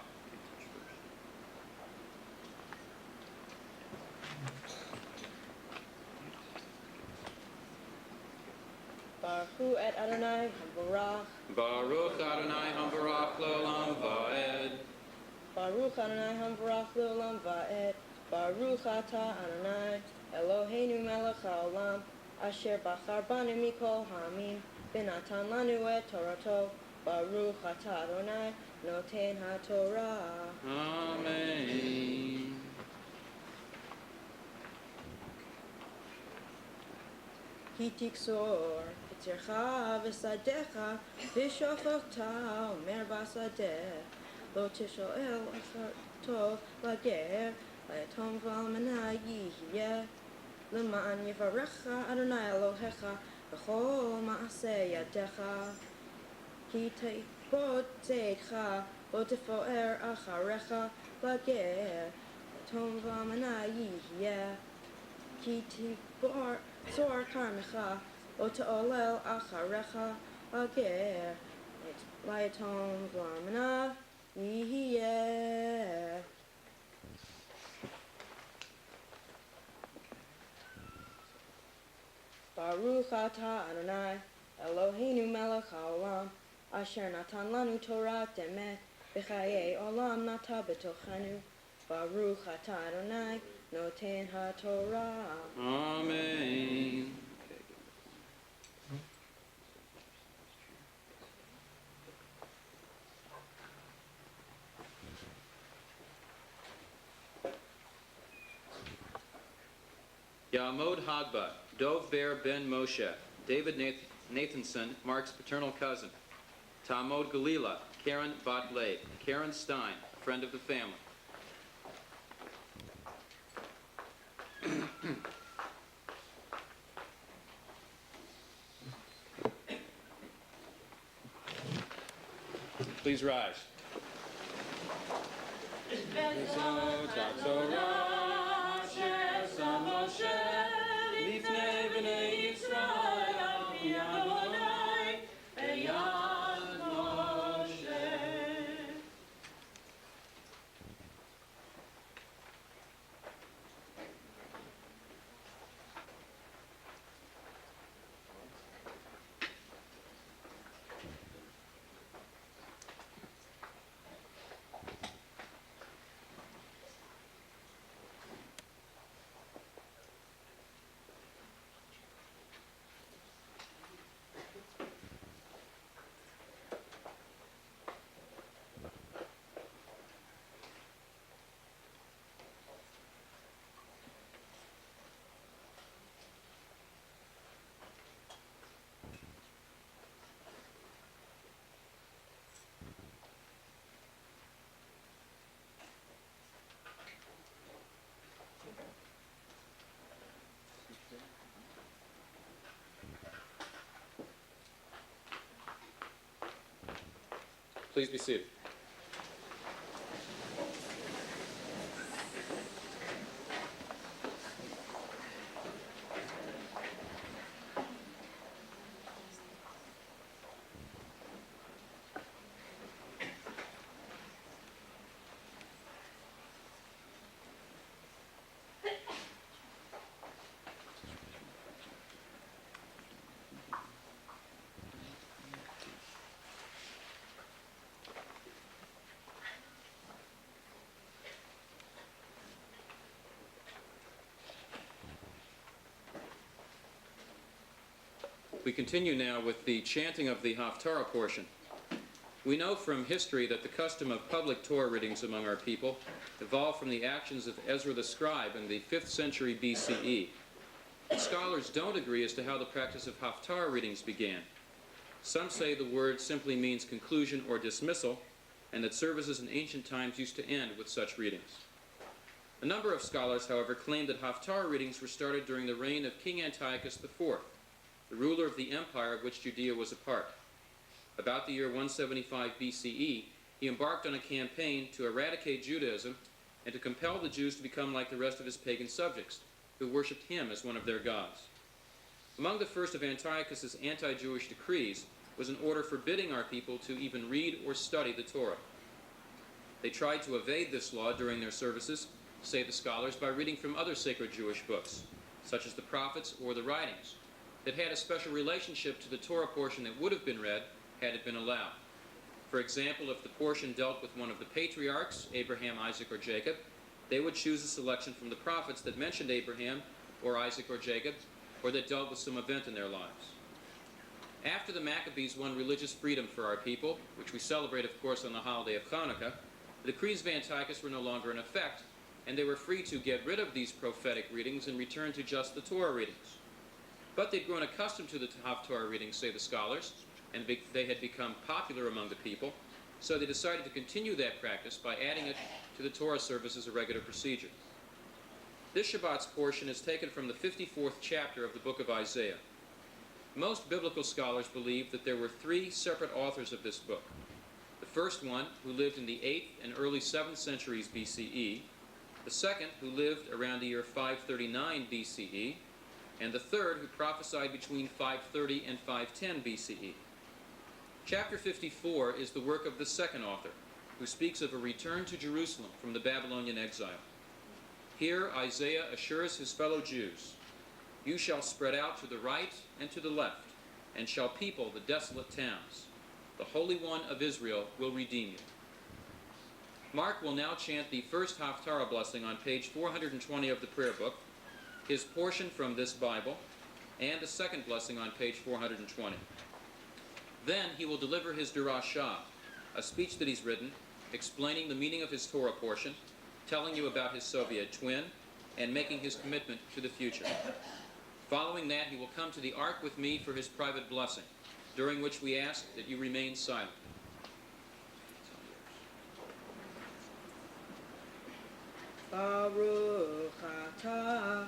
Baruch et Adonai Hambarach. Baruch Adonai Hambarach L'olam Va'ed. Baruch Adonai Hambarach L'olam Va'ed. Baruch atah Adonai Eloheinu melech haolam, asher bachar banu mikol ha'amim, v'natan lanu et Torato. Baruch atah Adonai noten haTorah. Amen. כי תקסור יצרך ושדך ושופך אומר בשדה, לא תשאל אחרתו לגר, ליתום ואלמנה יהיה, למען יברך אדוני אלוהיך בכל מעשה ידיך, כי תכבוד צאתך לא תפאר אחריך לגר, ליתום ואלמנה יהיה, כי תגבור צור כרמך, לא תעולל אחריך הגר, ליתום ואלמנה יהיה. ברוך אתה אדוני אלוהינו מלך העולם, אשר נתן לנו תורת אמת, בחיי עולם נטע בתוכנו. ברוך אתה אדוני נותן התורה. Amen. Yamod Hagba, Dov Ber ben Moshe, David Nathanson, Mark's paternal cousin. Tamod Galila, Karen Bat Leib, Karen Stein, a friend of the family. Please rise. Please be seated. We continue now with the chanting of the Haftarah portion. We know from history that the custom of public Torah readings among our people evolved from the actions of Ezra the scribe in the 5th century BCE. Scholars don't agree as to how the practice of Haftarah readings began. Some say the word simply means conclusion or dismissal, and that services in ancient times used to end with such readings. A number of scholars, however, claim that Haftarah readings were started during the reign of King Antiochus IV, the ruler of the empire of which Judea was a part. About the year 175 BCE, he embarked on a campaign to eradicate Judaism and to compel the Jews to become like the rest of his pagan subjects, who worshipped him as one of their gods. Among the first of Antiochus's anti-Jewish decrees was an order forbidding our people to even read or study the Torah. They tried to evade this law during their services, say the scholars, by reading from other sacred Jewish books, such as the prophets or the writings, that had a special relationship to the Torah portion that would have been read had it been allowed. For example, if the portion dealt with one of the patriarchs, Abraham, Isaac, or Jacob, they would choose a selection from the prophets that mentioned Abraham, or Isaac, or Jacob, or that dealt with some event in their lives. After the Maccabees won religious freedom for our people, which we celebrate, of course, on the holiday of Hanukkah, the decrees of Antiochus were no longer in effect, and they were free to get rid of these prophetic readings and return to just the Torah readings. But they'd grown accustomed to the Haftarah readings, say the scholars, and they had become popular among the people, so they decided to continue that practice by adding it to the Torah service as a regular procedure. This Shabbat's portion is taken from the 54th chapter of the book of Isaiah. Most biblical scholars believe that there were 3 separate authors of this book. The first one, who lived in the 8th and early 7th centuries BCE, the second, who lived around the year 539 BCE, and the third, who prophesied between 530 and 510 BCE. Chapter 54 is the work of the second author, who speaks of a return to Jerusalem from the Babylonian exile. Here, Isaiah assures his fellow Jews, "You shall spread out to the right and to the left, and shall people the desolate towns. The Holy One of Israel will redeem you." Mark will now chant the first Haftarah blessing on page 420 of the prayer book, his portion from this Bible, and the second blessing on page 420. Then he will deliver his Durashah, a speech that he's written, explaining the meaning of his Torah portion, telling you about his Soviet twin, and making his commitment to the future. Following that, he will come to the ark with me for his private blessing, during which we ask that you remain silent. Baruch atah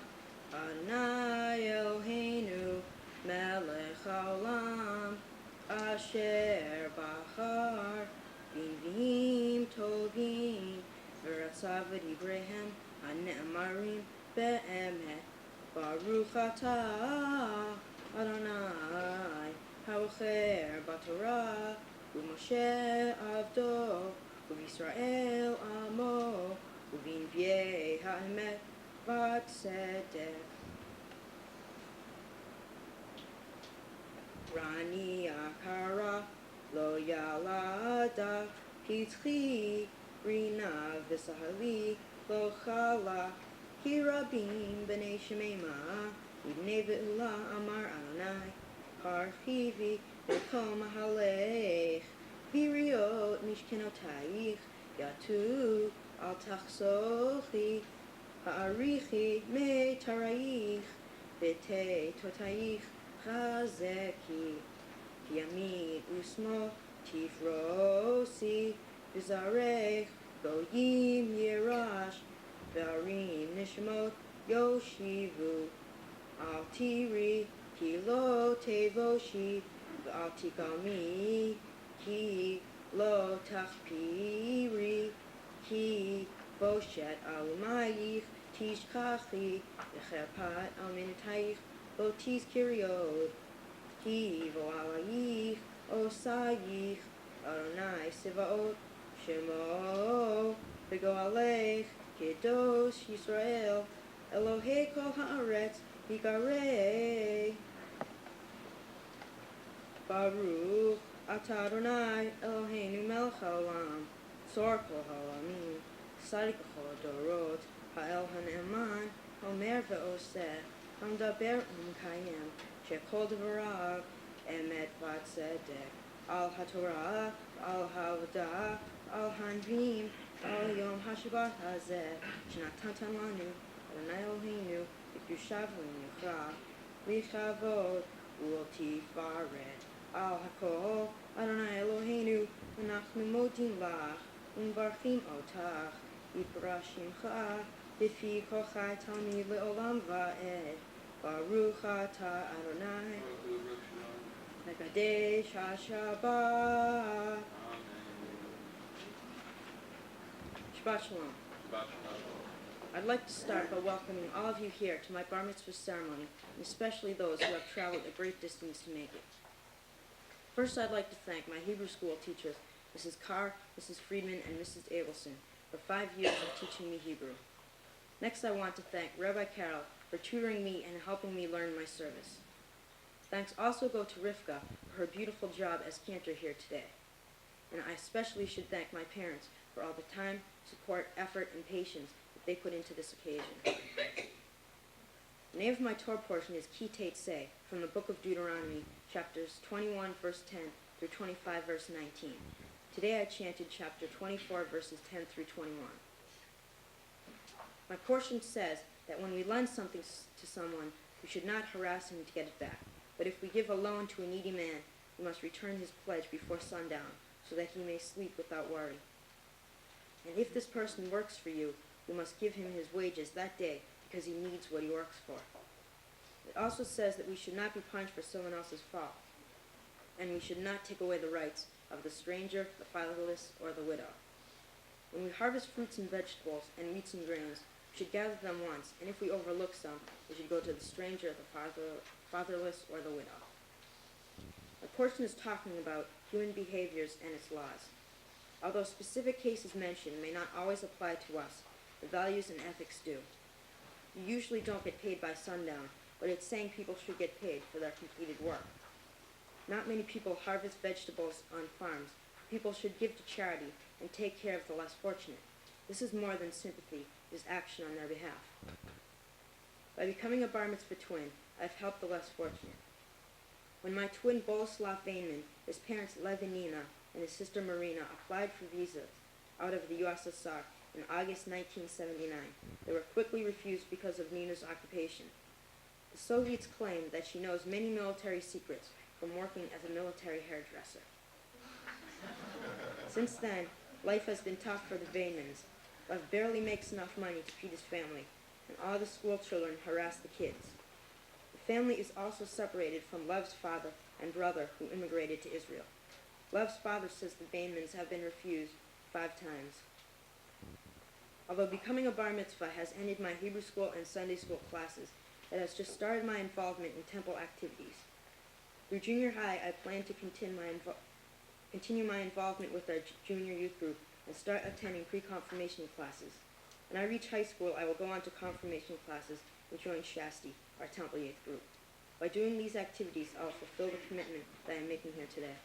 Adonai Eloheinu melech haolam asher bachar b'nviim tovim v'ratzav v'divrehem hane'amarim be'emet. Baruch atah Adonai haocher b'torah u'Moshe avdo u'Yisrael amo ובנביאי האמת והצדק. רני יקרה לא ילדה פתחי רינה וסהלי לא חלה כי רבים בני שממה לבני ואולה אמר אדוני הרחיבי בכל מהלך ביריות משכנותייך יטו אל תחסוכי, האריכי מיתרייך, בתתותייך חזקי, כי ימין ושמאל תפרוסי, וזרעך גויים ירש, וערים נשמות יושיבו. אל תירי, כי לא תבושי, ואל תגלמי, כי lo tachpiri ki boshet alumayich tishkachi v'cherpat al minitayich lo tizkiriot ki vo alayich osayich Adonai Sivaot Shemo V'goalech Kedosh Yisrael Elohei Kol Haaretz Yigarei Baruch Atah Adonai Eloheinu Melech HaOlam Tzor Kol HaOlamim Tzadik B'chol HaDorot Ha'el HaNe'eman Homer Ve'oseh Hamdaber U'Mkayem Shekol Devarav Emet V'Tzedek Al HaTorah, Al HaVodah, Al Hanvim, Al Yom HaShabbat Hazeh, Shenatan Lanu, Adonai Eloheinu, V'Yushav V'Yichra, V'Yichavod, U'Tifaret, Al HaKol, Adonai Eloheinu, V'Nachnu Modin Lach, V'Mbarchim Otach, Yipra Shimcha, V'Fi Kochai Talmid Le'olam Va'ed, Baruch Atah Adonai, Mekadesh HaShabbat. Shabbat Shalom. I'd like to start by welcoming all of you here to my Bar Mitzvah ceremony, and especially those who have traveled a great distance to make it. First, I'd like to thank my Hebrew school teachers, Mrs. Carr, Mrs. Friedman, and Mrs. Abelson, for 5 years of teaching me Hebrew. Next, I want to thank Rabbi Carol for tutoring me and helping me learn my service. Thanks also go to Rivka for her beautiful job as cantor here today. And I especially should thank my parents for all the time, support, effort, and patience that they put into this occasion. The name of my Torah portion is Ki Tate Say, from the book of Deuteronomy, chapters 21, verse 10 through 25, verse 19. Today I chanted chapter 24, verses 10 through 21. My portion says that when we lend something to someone, we should not harass him to get it back. But if we give a loan to a needy man, we must return his pledge before sundown, so that he may sleep without worry. And if this person works for you, we must give him his wages that day, because he needs what he works for. It also says that we should not be punished for someone else's fault, and we should not take away the rights of the stranger, the fatherless, or the widow. When we harvest fruits and vegetables, and wheats and grains, we should gather them once, and if we overlook some, we should go to the stranger, the fatherless, or the widow. The portion is talking about human behaviors and its laws. Although specific cases mentioned may not always apply to us, the values and ethics do. You usually don't get paid by sundown, but it's saying people should get paid for their completed work. Not many people harvest vegetables on farms. People should give to charity and take care of the less fortunate. This is more than sympathy, it is action on their behalf. By becoming a Bar Mitzvah twin, I've helped the less fortunate. When my twin Boleslav Vainman, his parents Lev and Nina, and his sister Marina applied for visas out of the USSR in August 1979, they were quickly refused because of Nina's occupation. The Soviets claim that she knows many military secrets from working as a military hairdresser. Since then, life has been tough for the Vainmans. Lev barely makes enough money to feed his family, and all the school children harass the kids. The family is also separated from Lev's father and brother who immigrated to Israel. Lev's father says the Vainmans have been refused 5 times. Although becoming a Bar Mitzvah has ended my Hebrew school and Sunday school classes, it has just started my involvement in temple activities. Through junior high, I plan to continue my involvement with our junior youth group and start attending pre-confirmation classes. When I reach high school, I will go on to confirmation classes and join Shasti, our temple youth group. By doing these activities, I will fulfill the commitment that I am making here today.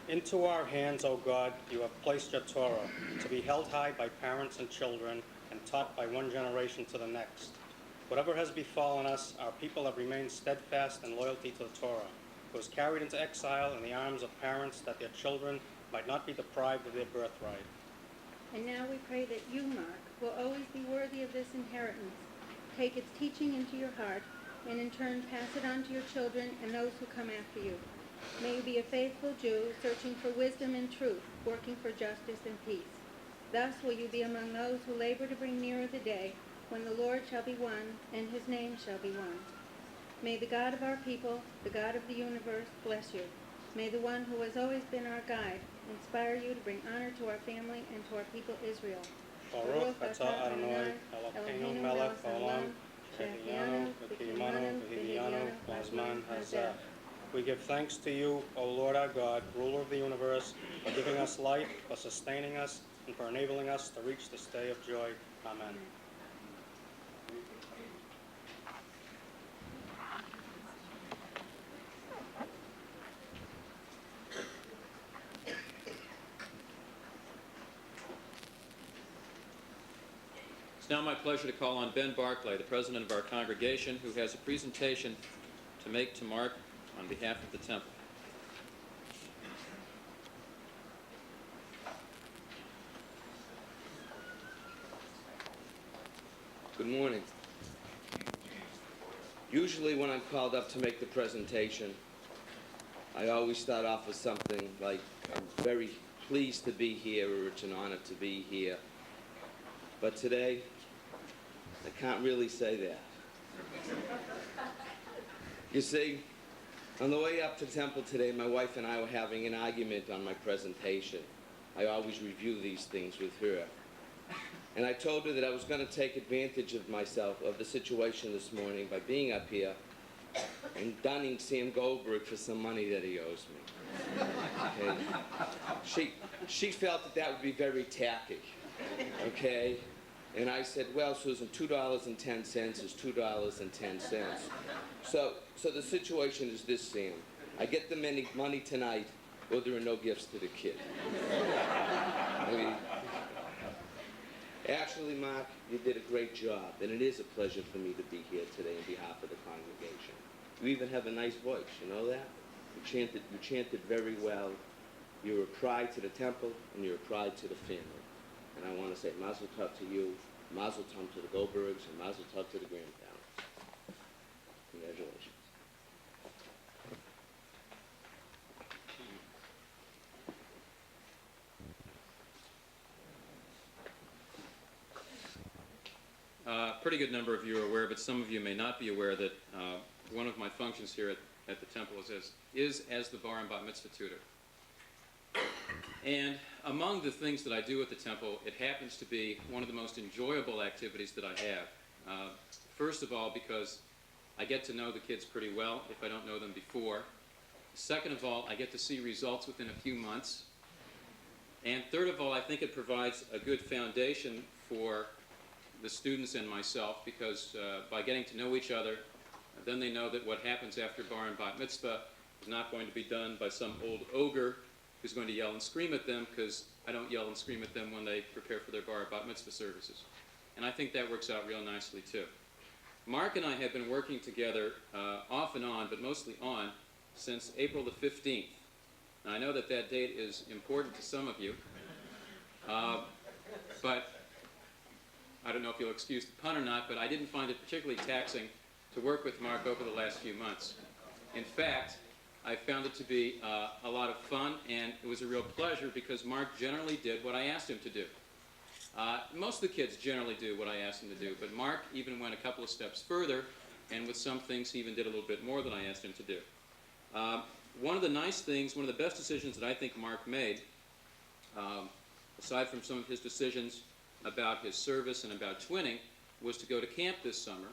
Into our hands, O God, you have placed your Torah, to be held high by parents and children, and taught by one generation to the next. Whatever has befallen us, our people have remained steadfast in loyalty to the Torah. It was carried into exile in the arms of parents that their children might not be deprived of their birthright. And now we pray that you, Mark, will always be worthy of this inheritance. Take its teaching into your heart, and in turn pass it on to your children and those who come after you. May you be a faithful Jew, searching for wisdom and truth, working for justice and peace. Thus will you be among those who labor to bring nearer the day when the Lord shall be one, and his name shall be one. May the God of our people, the God of the universe, bless you. May the one who has always been our guide inspire you to bring honor to our family and to our people Israel. Baruch atah Adonai, Eloheinu melech haolam, she'ehyanu v'kiyimanu v'hivyanu l'zman hazeh. We give thanks to you, O Lord our God, ruler of the universe, for giving us life, for sustaining us, and for enabling us to reach this day of joy. Amen. It's now my pleasure to call on Ben Barclay, the president of our congregation, who has a presentation to make to Mark on behalf of the temple. Good morning. Usually when I'm called up to make the presentation, I always start off with something like, I'm very pleased to be here, or it's an honor to be here. But today, I can't really say that. You see, on the way up to the temple today, my wife and I were having an argument on my presentation. I always review these things with her. And I told her that I was going to take advantage of myself, of the situation this morning, by being up here and dunning Sam Goldberg for some money that he owes me. Okay? She felt that that would be very tacky. Okay? And I said, well, Susan, $2.10 is $2.10. So the situation is this, Sam. I get the money tonight, or there are no gifts to the kid. I mean, actually, Mark, you did a great job, and it is a pleasure for me to be here today on behalf of the congregation. You even have a nice voice, you know that? You chanted very well. You're a pride to the temple, and you're a pride to the family. And I want to say Mazel Tov to you, Mazel Tov to the Goldbergs, and Mazel Tov to the grandparents. Congratulations. A pretty good number of you are aware, but some of you may not be aware that one of my functions here at the temple is as the bar and bat mitzvah tutor. And among the things that I do at the temple, it happens to be one of the most enjoyable activities that I have. First of all, because I get to know the kids pretty well if I don't know them before. Second of all, I get to see results within a few months. And third of all, I think it provides a good foundation for the students and myself, because by getting to know each other, then they know that what happens after bar and bat mitzvah is not going to be done by some old ogre who's going to yell and scream at them, because I don't yell and scream at them when they prepare for their bar and bat mitzvah services. And I think that works out real nicely too. Mark and I have been working together off and on, but mostly on, since April the 15th. Now, I know that that date is important to some of you, but I don't know if you'll excuse the pun or not, but I didn't find it particularly taxing to work with Mark over the last few months. In fact, I found it to be a lot of fun, and it was a real pleasure because Mark generally did what I asked him to do. Most of the kids generally do what I asked them to do, but Mark even went a couple of steps further, and with some things he even did a little bit more than I asked him to do. One of the nice things, one of the best decisions that I think Mark made, aside from some of his decisions about his service and about twinning, was to go to camp this summer.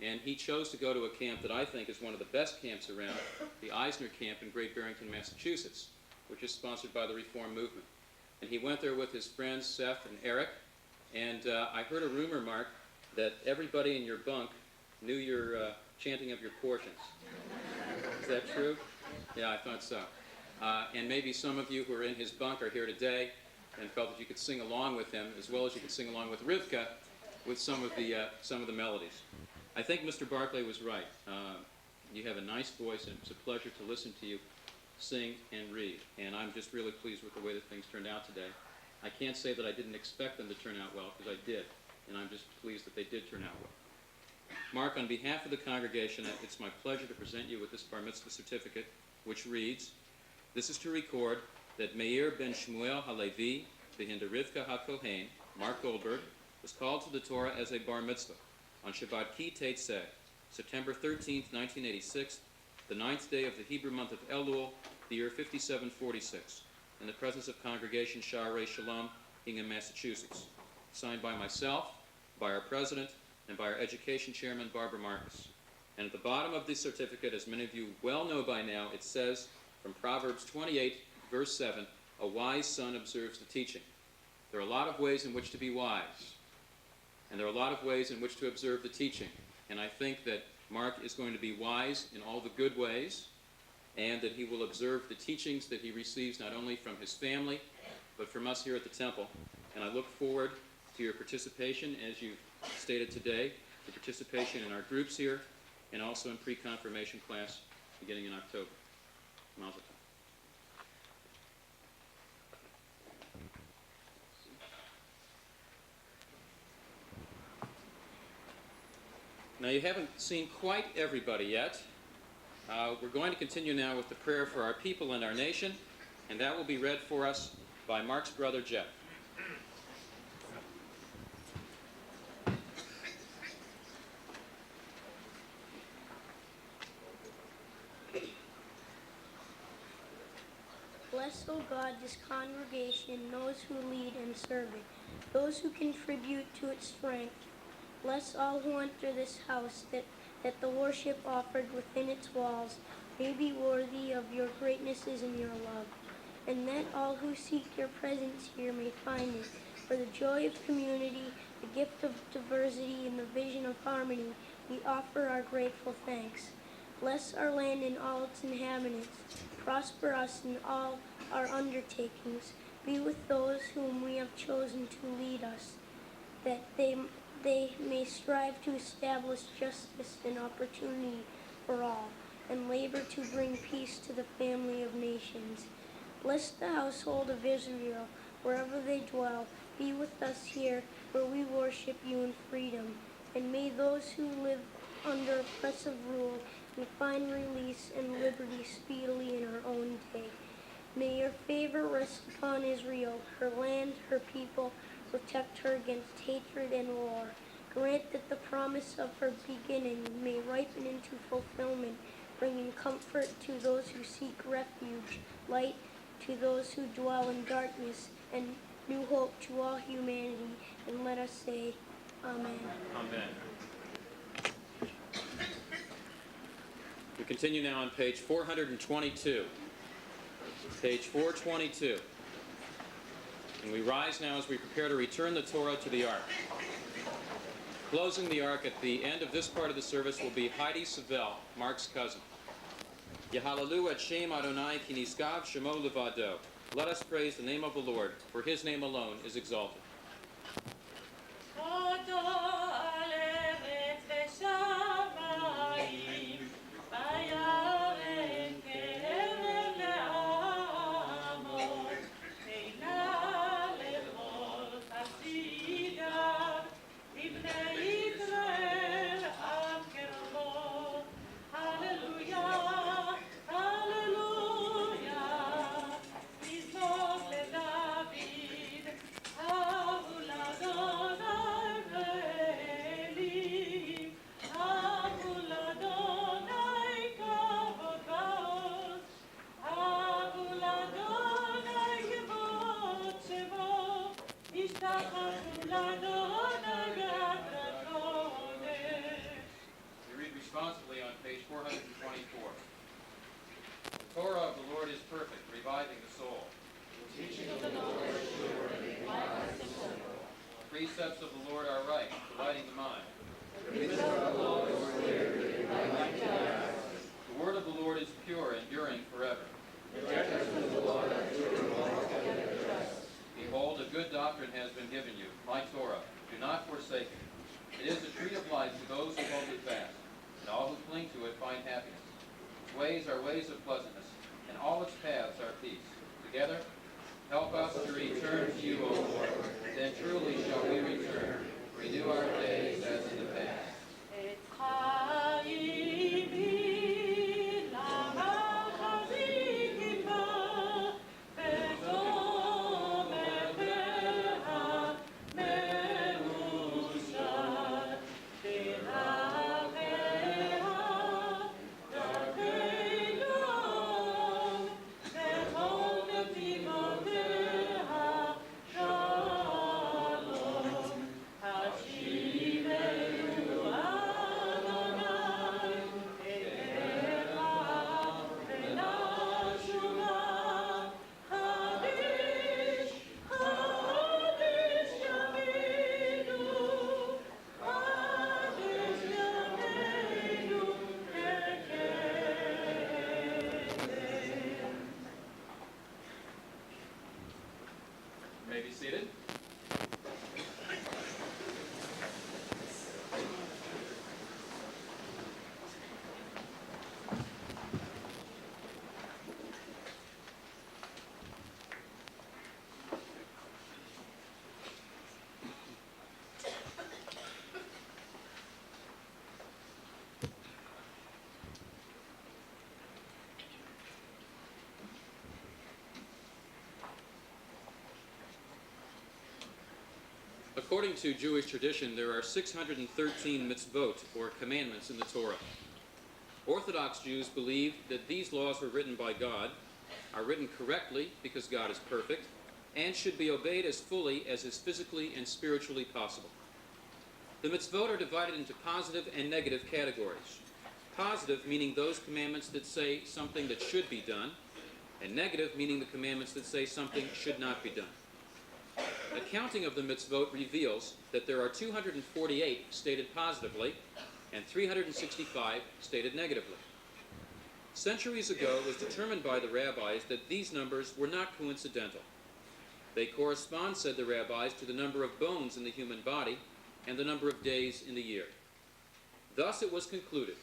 And he chose to go to a camp that I think is one of the best camps around, the Eisner Camp in Great Barrington, Massachusetts, which is sponsored by the Reform Movement. And he went there with his friends Seth and Eric, and I heard a rumor, Mark, that everybody in your bunk knew your chanting of your portions. Is that true? Yeah, I thought so. And maybe some of you who are in his bunk are here today and felt that you could sing along with him, as well as you could sing along with Rivka, with some of the melodies. I think Mr. Barclay was right. You have a nice voice, and it's a pleasure to listen to you sing and read. And I'm just really pleased with the way that things turned out today. I can't say that I didn't expect them to turn out well, because I did. And I'm just pleased that they did turn out well. Mark, on behalf of the congregation, it's my pleasure to present you with this bar mitzvah certificate, which reads, "This is to record that Meir ben Shmuel HaLevi, behind Rivka HaKohen, Mark Goldberg, was called to the Torah as a bar mitzvah on Shabbat Ki Tetzeh, September 13th, 1986, the 9th day of the Hebrew month of Elul, the year 5746, in the presence of Congregation Sha'aray Shalom, Hingham, Massachusetts. Signed by myself, by our president, and by our education chairman, Barbara Marcus." And at the bottom of the certificate, as many of you well know by now, it says from Proverbs 28, verse 7, "A wise son observes the teaching." There are a lot of ways in which to be wise. And there are a lot of ways in which to observe the teaching. And I think that Mark is going to be wise in all the good ways, and that he will observe the teachings that he receives not only from his family, but from us here at the temple. And I look forward to your participation, as you've stated today, the participation in our groups here, and also in pre-confirmation class beginning in October. Mazel tov. Now, you haven't seen quite everybody yet. We're going to continue now with the prayer for our people and our nation, and that will be read for us by Mark's brother, Jeff. Bless, O God, this congregation, those who lead and serve it, those who contribute to its strength. Bless all who enter this house, that the worship offered within its walls may be worthy of your greatnesses and your love, and that all who seek your presence here may find it. For the joy of community, the gift of diversity, and the vision of harmony, we offer our grateful thanks. Bless our land and all its inhabitants. Prosper us in all our undertakings. Be with those whom we have chosen to lead us, that they may strive to establish justice and opportunity for all, and labor to bring peace to the family of nations. Bless the household of Israel, wherever they dwell. Be with us here, where we worship you in freedom. And may those who live under oppressive rule may find release and liberty speedily in our own day. May your favor rest upon Israel, her land, her people. Protect her against hatred and war. Grant that the promise of her beginning may ripen into fulfillment, bringing comfort to those who seek refuge, light to those who dwell in darkness and new hope to all humanity. And let us say, Amen. Amen. We continue now on page 422. Page 422. And we rise now as we prepare to return the Torah to the Ark. Closing the Ark at the end of this part of the service will be Heidi Savell, Mark's cousin. Yehalalu et Shem Adonai ki niskav shemo levado. Let us praise the name of the Lord, for his name alone is exalted. Responsibly on page 424. The Torah of the Lord is perfect, reviving the soul. The teaching of the Lord is sure, reviving the soul. The precepts of the Lord are right, delighting the mind. The precepts of the Lord is clear, delighting the eyes. The word of the Lord is pure, enduring forever. The judgments of the Lord are true, altogether just. Behold, a good doctrine has been given you, my Torah. Do not forsake it. It is a tree of life to those who hold it fast, and all who cling to it find happiness. Its ways are ways of pleasantness, and all its paths are peace. Together, help us to return to you, O Lord. Then truly shall we return, renew our days as in the past. You may be seated. According to Jewish tradition, there are 613 mitzvot, or commandments, in the Torah. Orthodox Jews believe that these laws were written by God, are written correctly because God is perfect, and should be obeyed as fully as is physically and spiritually possible. The mitzvot are divided into positive and negative categories. Positive meaning those commandments that say something that should be done, and negative meaning the commandments that say something should not be done. A counting of the mitzvot reveals that there are 248 stated positively and 365 stated negatively. Centuries ago, it was determined by the rabbis that these numbers were not coincidental. They correspond, said the rabbis, to the number of bones in the human body and the number of days in the year. Thus it was concluded,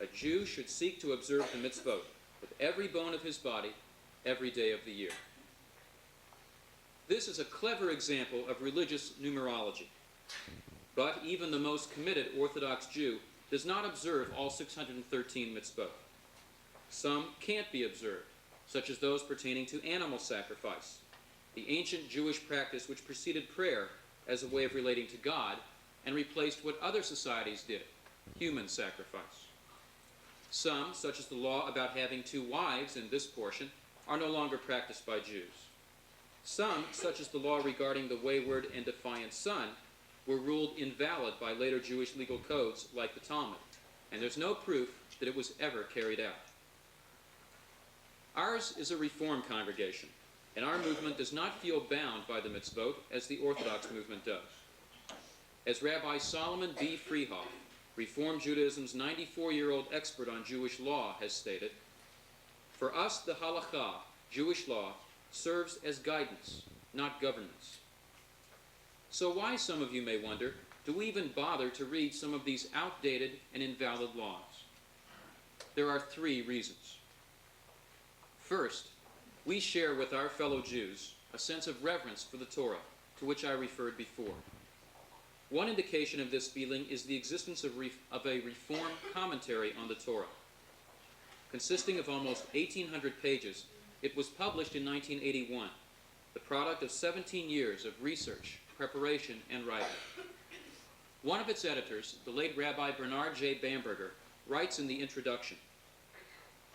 a Jew should seek to observe the mitzvot with every bone of his body every day of the year. This is a clever example of religious numerology. But even the most committed Orthodox Jew does not observe all 613 mitzvot. Some can't be observed, such as those pertaining to animal sacrifice, the ancient Jewish practice which preceded prayer as a way of relating to God and replaced what other societies did, human sacrifice. Some, such as the law about having two wives in this portion, are no longer practiced by Jews. Some, such as the law regarding the wayward and defiant son, were ruled invalid by later Jewish legal codes like the Talmud, and there's no proof that it was ever carried out. Ours is a Reform congregation, and our movement does not feel bound by the mitzvot as the Orthodox movement does. As Rabbi Solomon B. Freehoff, Reform Judaism's 94-year-old expert on Jewish law, has stated, "For us, the halakha, Jewish law, serves as guidance, not governance." So why, some of you may wonder, do we even bother to read some of these outdated and invalid laws? There are 3 reasons. First, we share with our fellow Jews a sense of reverence for the Torah, to which I referred before. One indication of this feeling is the existence of a Reform commentary on the Torah. Consisting of almost 1,800 pages, it was published in 1981, the product of 17 years of research, preparation, and writing. One of its editors, the late Rabbi Bernard J. Bamberger, writes in the introduction,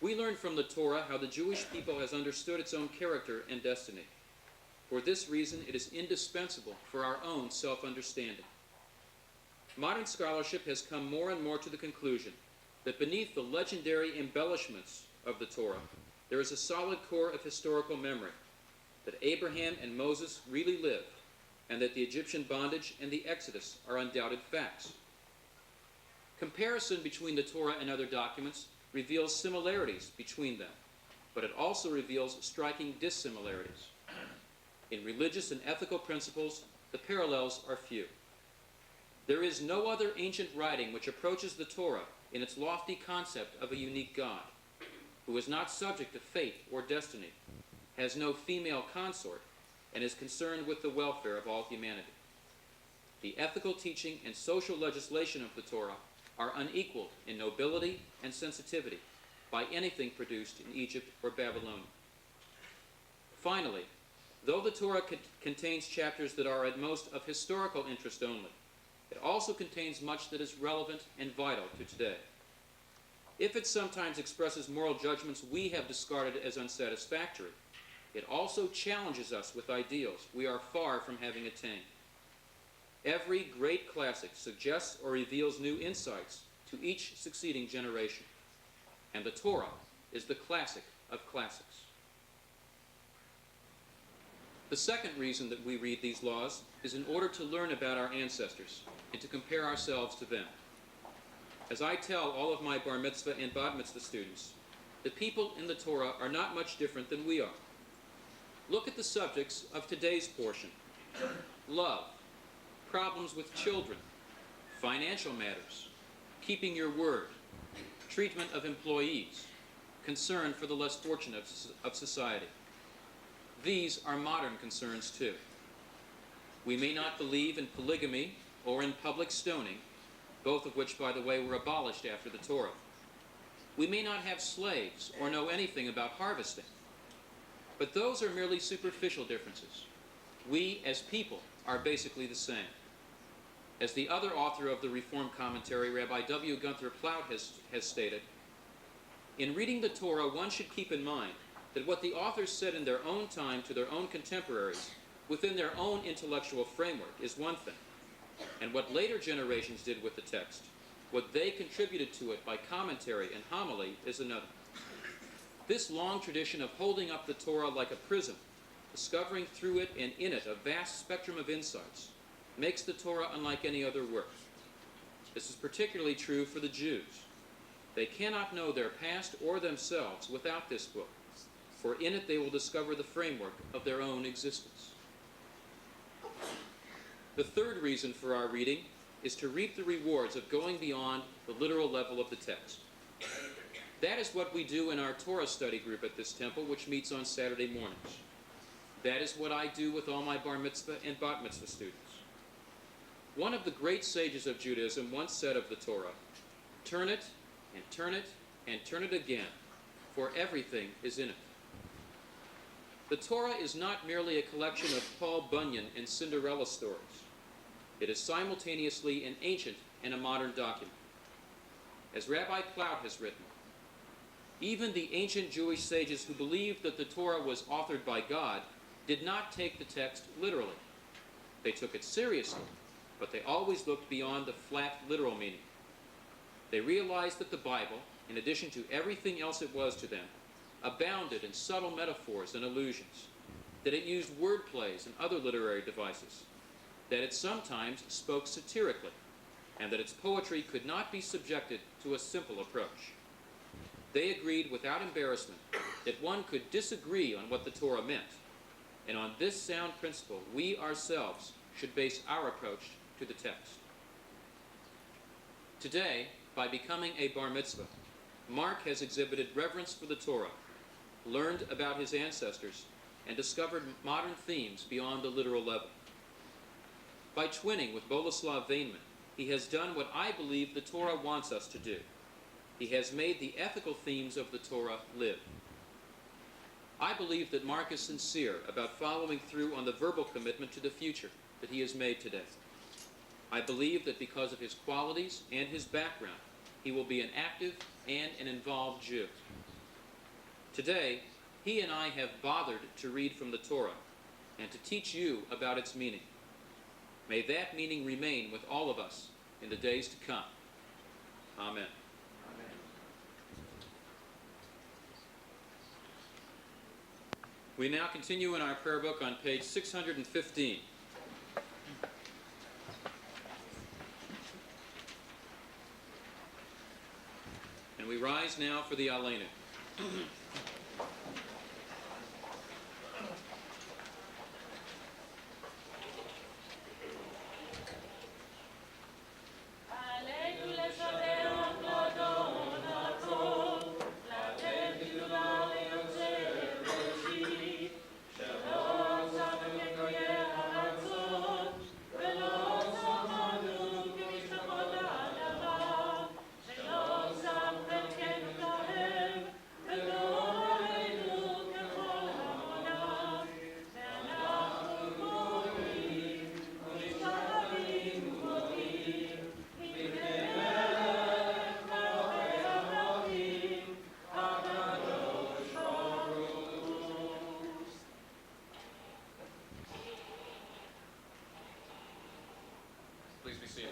"We learn from the Torah how the Jewish people has understood its own character and destiny. For this reason, it is indispensable for our own self-understanding. Modern scholarship has come more and more to the conclusion that beneath the legendary embellishments of the Torah, there is a solid core of historical memory, that Abraham and Moses really lived, and that the Egyptian bondage and the Exodus are undoubted facts. Comparison between the Torah and other documents reveals similarities between them, but it also reveals striking dissimilarities. In religious and ethical principles, the parallels are few. There is no other ancient writing which approaches the Torah in its lofty concept of a unique God, who is not subject to fate or destiny, has no female consort, and is concerned with the welfare of all humanity. The ethical teaching and social legislation of the Torah are unequaled in nobility and sensitivity by anything produced in Egypt or Babylonia. Finally, though the Torah contains chapters that are at most of historical interest only, it also contains much that is relevant and vital to today. If it sometimes expresses moral judgments we have discarded as unsatisfactory, it also challenges us with ideals we are far from having attained. Every great classic suggests or reveals new insights to each succeeding generation, and the Torah is the classic of classics. The second reason that we read these laws is in order to learn about our ancestors and to compare ourselves to them. As I tell all of my bar mitzvah and bat mitzvah students, the people in the Torah are not much different than we are. Look at the subjects of today's portion: love, problems with children, financial matters, keeping your word, treatment of employees, concern for the less fortunate of society. These are modern concerns too. We may not believe in polygamy or in public stoning, both of which, by the way, were abolished after the Torah. We may not have slaves or know anything about harvesting, but those are merely superficial differences. We, as people, are basically the same. As the other author of the Reform commentary, Rabbi W. Gunther Plaut, has stated, in reading the Torah, one should keep in mind that what the authors said in their own time to their own contemporaries within their own intellectual framework is one thing, and what later generations did with the text, what they contributed to it by commentary and homily, is another. This long tradition of holding up the Torah like a prism, discovering through it and in it a vast spectrum of insights, makes the Torah unlike any other work. This is particularly true for the Jews. They cannot know their past or themselves without this book, for in it they will discover the framework of their own existence. The third reason for our reading is to reap the rewards of going beyond the literal level of the text. That is what we do in our Torah study group at this temple, which meets on Saturday mornings. That is what I do with all my bar mitzvah and bat mitzvah students. One of the great sages of Judaism once said of the Torah, "Turn it, and turn it, and turn it again, for everything is in it." The Torah is not merely a collection of Paul Bunyan and Cinderella stories. It is simultaneously an ancient and a modern document. As Rabbi Plaut has written, Even the ancient Jewish sages who believed that the Torah was authored by God did not take the text literally. They took it seriously, but they always looked beyond the flat literal meaning. They realized that the Bible, in addition to everything else it was to them, abounded in subtle metaphors and allusions, that it used wordplays and other literary devices, that it sometimes spoke satirically, and that its poetry could not be subjected to a simple approach. They agreed without embarrassment that one could disagree on what the Torah meant, and on this sound principle we ourselves should base our approach to the text. Today, by becoming a bar mitzvah, Mark has exhibited reverence for the Torah, learned about his ancestors, and discovered modern themes beyond the literal level. By twinning with Boleslav Veinman, he has done what I believe the Torah wants us to do. He has made the ethical themes of the Torah live. I believe that Mark is sincere about following through on the verbal commitment to the future that he has made today. I believe that because of his qualities and his background, he will be an active and an involved Jew. Today, he and I have bothered to read from the Torah and to teach you about its meaning. May that meaning remain with all of us in the days to come. Amen. We now continue in our prayer book on page 615. And we rise now for the Aleinu. Please be seated.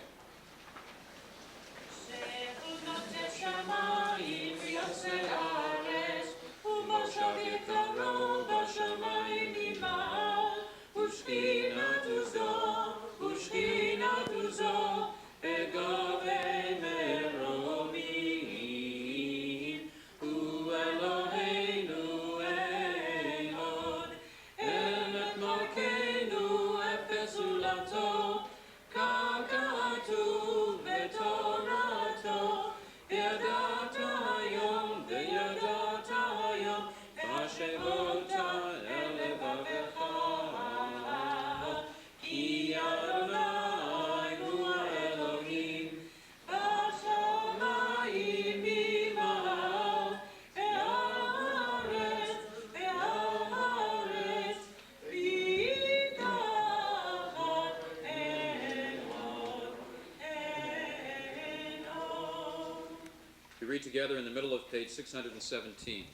We read together in the middle of page 617.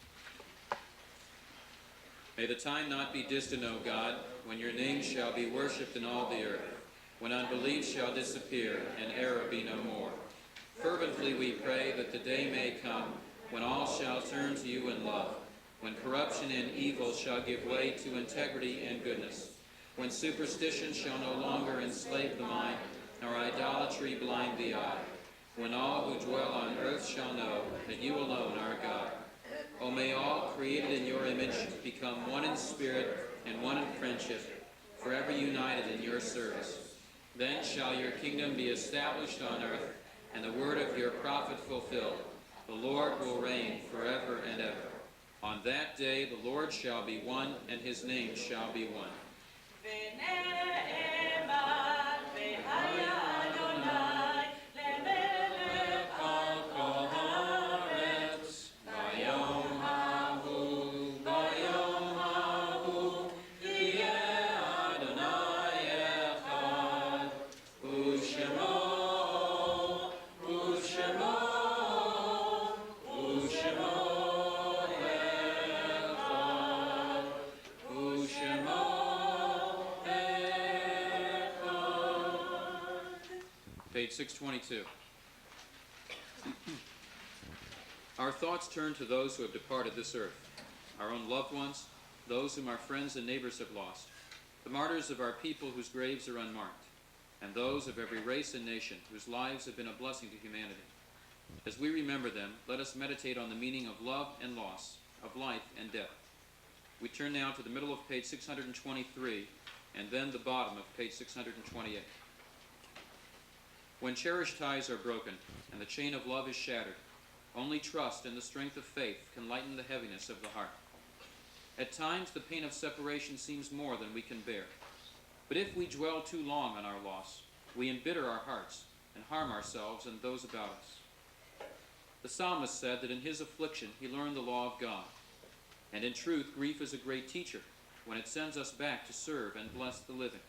May the time not be distant, O God, when your name shall be worshipped in all the earth, when unbelief shall disappear and error be no more. Fervently we pray that the day may come when all shall turn to you in love, when corruption and evil shall give way to integrity and goodness, when superstition shall no longer enslave the mind, nor idolatry blind the eye, when all who dwell on earth shall know that you alone are God. O may all created in your image become one in spirit and one in friendship, forever united in your service. Then shall your kingdom be established on earth, and the word of your prophet fulfilled. The Lord will reign forever and ever. On that day the Lord shall be one, and his name shall be one. Ushemo, page 622. Our thoughts turn to those who have departed this earth, our own loved ones, those whom our friends and neighbors have lost, the martyrs of our people whose graves are unmarked, and those of every race and nation whose lives have been a blessing to humanity. As we remember them, let us meditate on the meaning of love and loss, of life and death. We turn now to the middle of page 623, and then the bottom of page 628. When cherished ties are broken, and the chain of love is shattered, only trust and the strength of faith can lighten the heaviness of the heart. At times, the pain of separation seems more than we can bear. But if we dwell too long on our loss, we embitter our hearts and harm ourselves and those about us. The psalmist said that in his affliction he learned the law of God. And in truth, grief is a great teacher when it sends us back to serve and bless the living.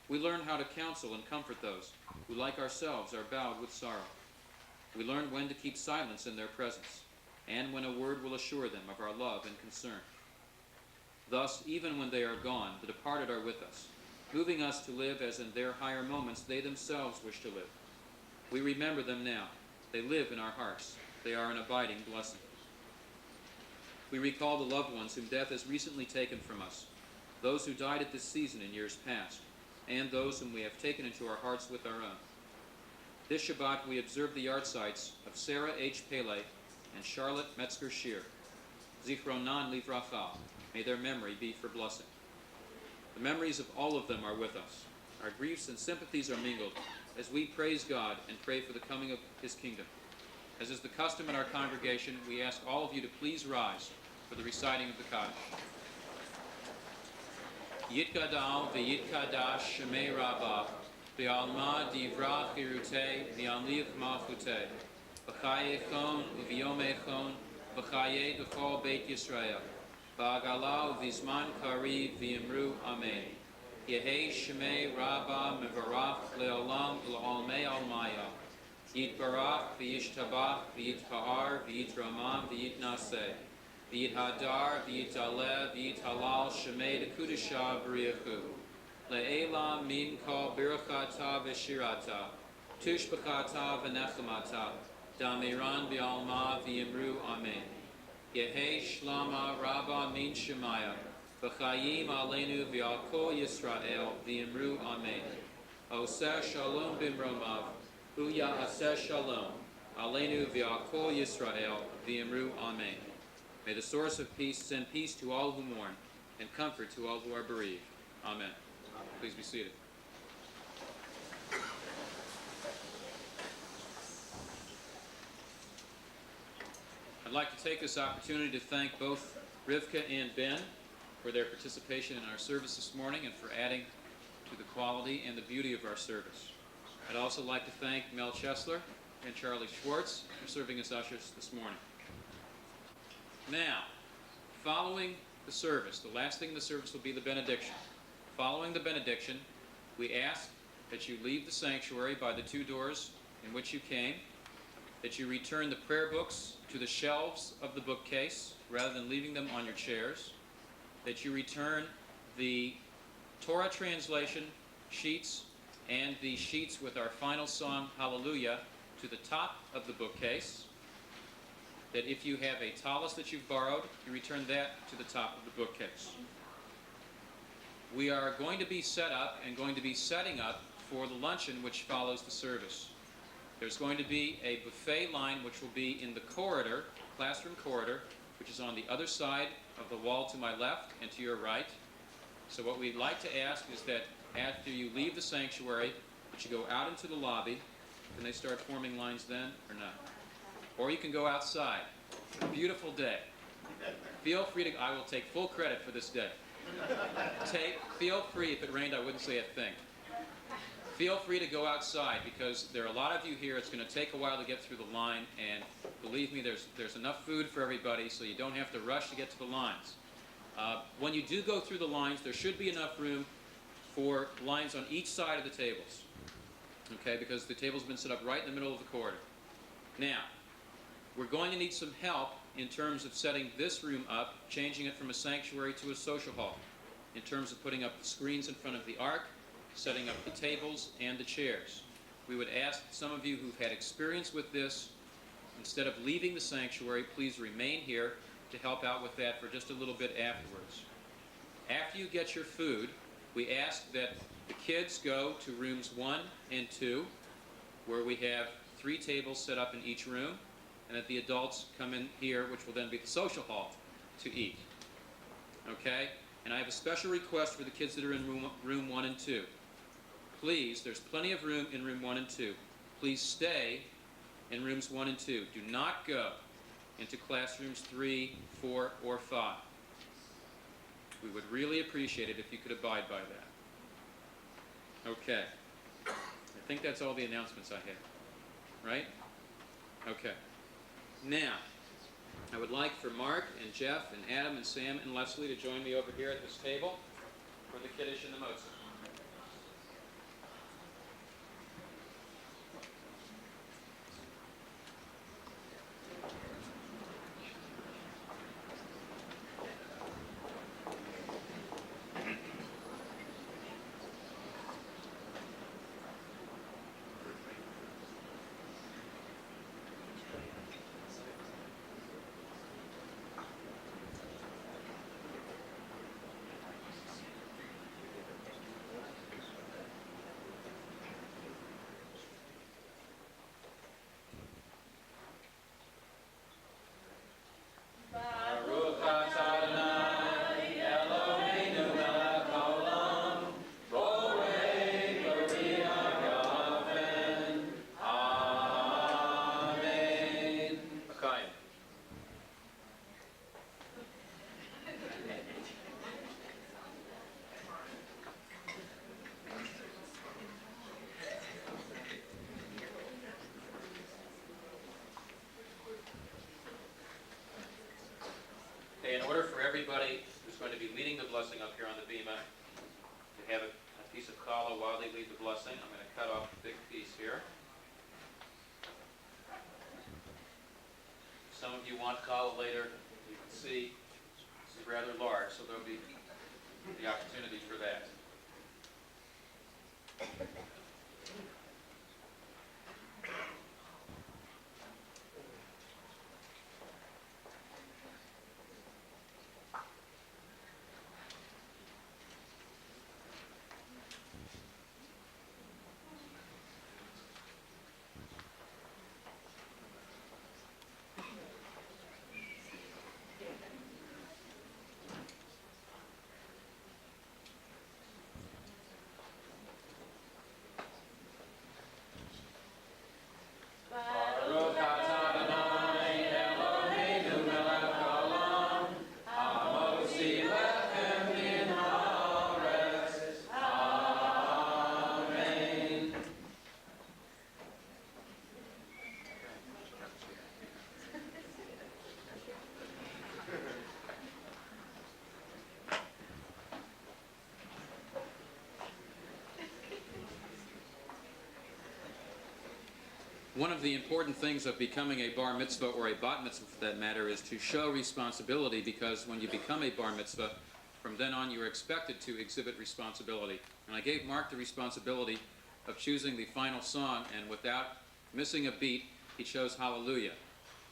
We learn how to counsel and comfort those who, like ourselves, are bowed with sorrow. We learn when to keep silence in their presence, and when a word will assure them of our love and concern. Thus, even when they are gone, the departed are with us, moving us to live as in their higher moments they themselves wish to live. We remember them now. They live in our hearts. They are an abiding blessing. We recall the loved ones whom death has recently taken from us, those who died at this season in years past, and those whom we have taken into our hearts with our own. This Shabbat we observe the yahrzeits of Sarah H. Pele and Charlotte Metzger-Shear. Zichronan livracha. May their memory be for blessing. The memories of all of them are with us. Our griefs and sympathies are mingled as we praise God and pray for the coming of His kingdom. As is the custom in our congregation, we ask all of you to please rise for the reciting of the Kaddish. Yitkadal v'yitkadash shemei rabbah v'alma divrach irutei v'anliv malchutei v'chayechon v'yomechon v'chayei d'chol beit Yisrael v'agalau v'zman kariv v'yimru amen. Yehei shemei rabbah mevarach le'olam l'olmei almaya Yitbarach v'yishtabach v'yitha'ar v'yitramam v'yitnaseh V'yithadar, v'yitaleh, v'yithalal, shemei dekudesha b'riachu. Le'ela min kol birachata v'shirata, tushbachata v'nechamata, damiran v'alma v'yimru amen. Yehe shlama rabba min shemaya, v'chayim aleinu v'al kol Yisrael v'yimru amen. Oseh shalom b'mromav, hu ya'aseh shalom, aleinu v'al kol Yisrael v'yimru amen. May the source of peace send peace to all who mourn and comfort to all who are bereaved. Amen. Please be seated. I'd like to take this opportunity to thank both Rivka and Ben for their participation in our service this morning and for adding to the quality and the beauty of our service. I'd also like to thank Mel Chesler and Charlie Schwartz for serving as ushers this morning. Now, following the service, the last thing in the service will be the benediction. Following the benediction, we ask that you leave the sanctuary by the two doors in which you came, that you return the prayer books to the shelves of the bookcase rather than leaving them on your chairs, that you return the Torah translation sheets and the sheets with our final song, Hallelujah, to the top of the bookcase, that if you have a tallis that you've borrowed, you return that to the top of the bookcase. We are going to be set up and going to be setting up for the luncheon which follows the service. There's going to be a buffet line which will be in the corridor, classroom corridor, which is on the other side of the wall to my left and to your right. So what we'd like to ask is that after you leave the sanctuary, that you go out into the lobby. Can they start forming lines then or not? Or you can go outside. It's a beautiful day. Feel free to, I will take full credit for this day. Feel free, if it rained I wouldn't say a thing. Feel free to go outside because there are a lot of you here. It's going to take a while to get through the line, and believe me, there's enough food for everybody, so you don't have to rush to get to the lines. When you do go through the lines, there should be enough room for lines on each side of the tables, okay, because the table's been set up right in the middle of the corridor. Now, we're going to need some help in terms of setting this room up, changing it from a sanctuary to a social hall, in terms of putting up the screens in front of the ark, setting up the tables and the chairs. we would ask some of you who've had experience with this, instead of leaving the sanctuary, please remain here to help out with that for just a little bit afterwards. After you get your food, we ask that the kids go to rooms 1 and 2, where we have 3 tables set up in each room, and that the adults come in here, which will then be the social hall, to eat. Okay? And I have a special request for the kids that are in room 1 and 2. Please, there's plenty of room in room 1 and 2. Please stay in rooms 1 and 2. Do not go into classrooms 3, 4, or 5. We would really appreciate it if you could abide by that. Okay. I think that's all the announcements I have. Right? Okay. Now, I would like for Mark and Jeff and Adam and Sam and Leslie to join me over here at this table for the Kiddush and the Motzah. In order for everybody who's going to be leading the blessing up here on the bima to have a piece of challah while they lead the blessing, I'm going to cut off a big piece here. Some of you want challah later. You can see this is rather large, so there'll be the opportunity for that. One of the important things of becoming a bar mitzvah or a bat mitzvah for that matter is to show responsibility, because when you become a bar mitzvah, from then on you are expected to exhibit responsibility. And I gave Mark the responsibility of choosing the final song, and without missing a beat, he chose Hallelujah.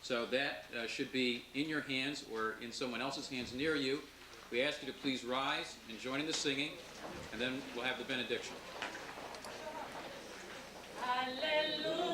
So that should be in your hands or in someone else's hands near you. We ask you to please rise and join in the singing, and then we'll have the benediction. Hallelujah.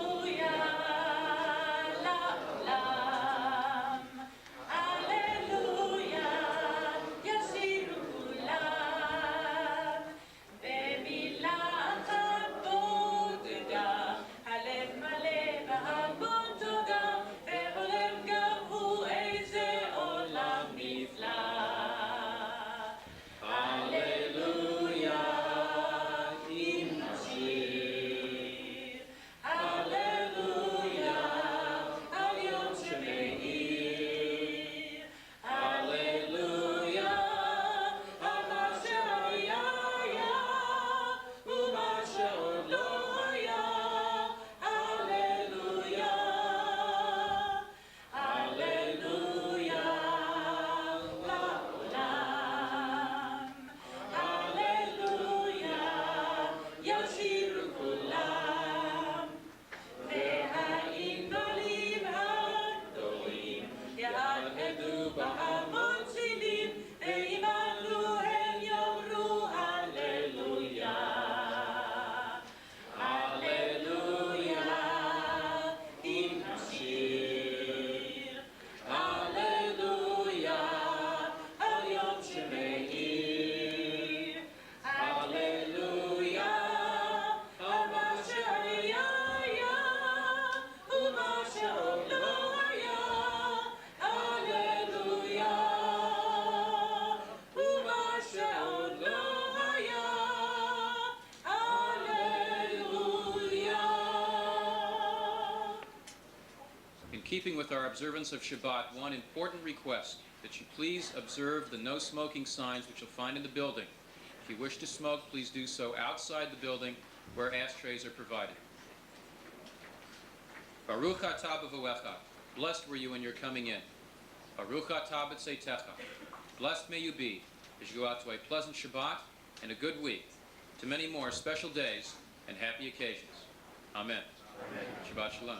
keeping with our observance of Shabbat, one important request, that you please observe the no smoking signs which you'll find in the building. If you wish to smoke, please do so outside the building where ashtrays are provided. Baruch atah b'voecha. Blessed were you when you're coming in. Baruch atah b'tzeitecha. Blessed may you be as you go out to a pleasant Shabbat and a good week, to many more special days and happy occasions. Amen. Amen. Shabbat Shalom.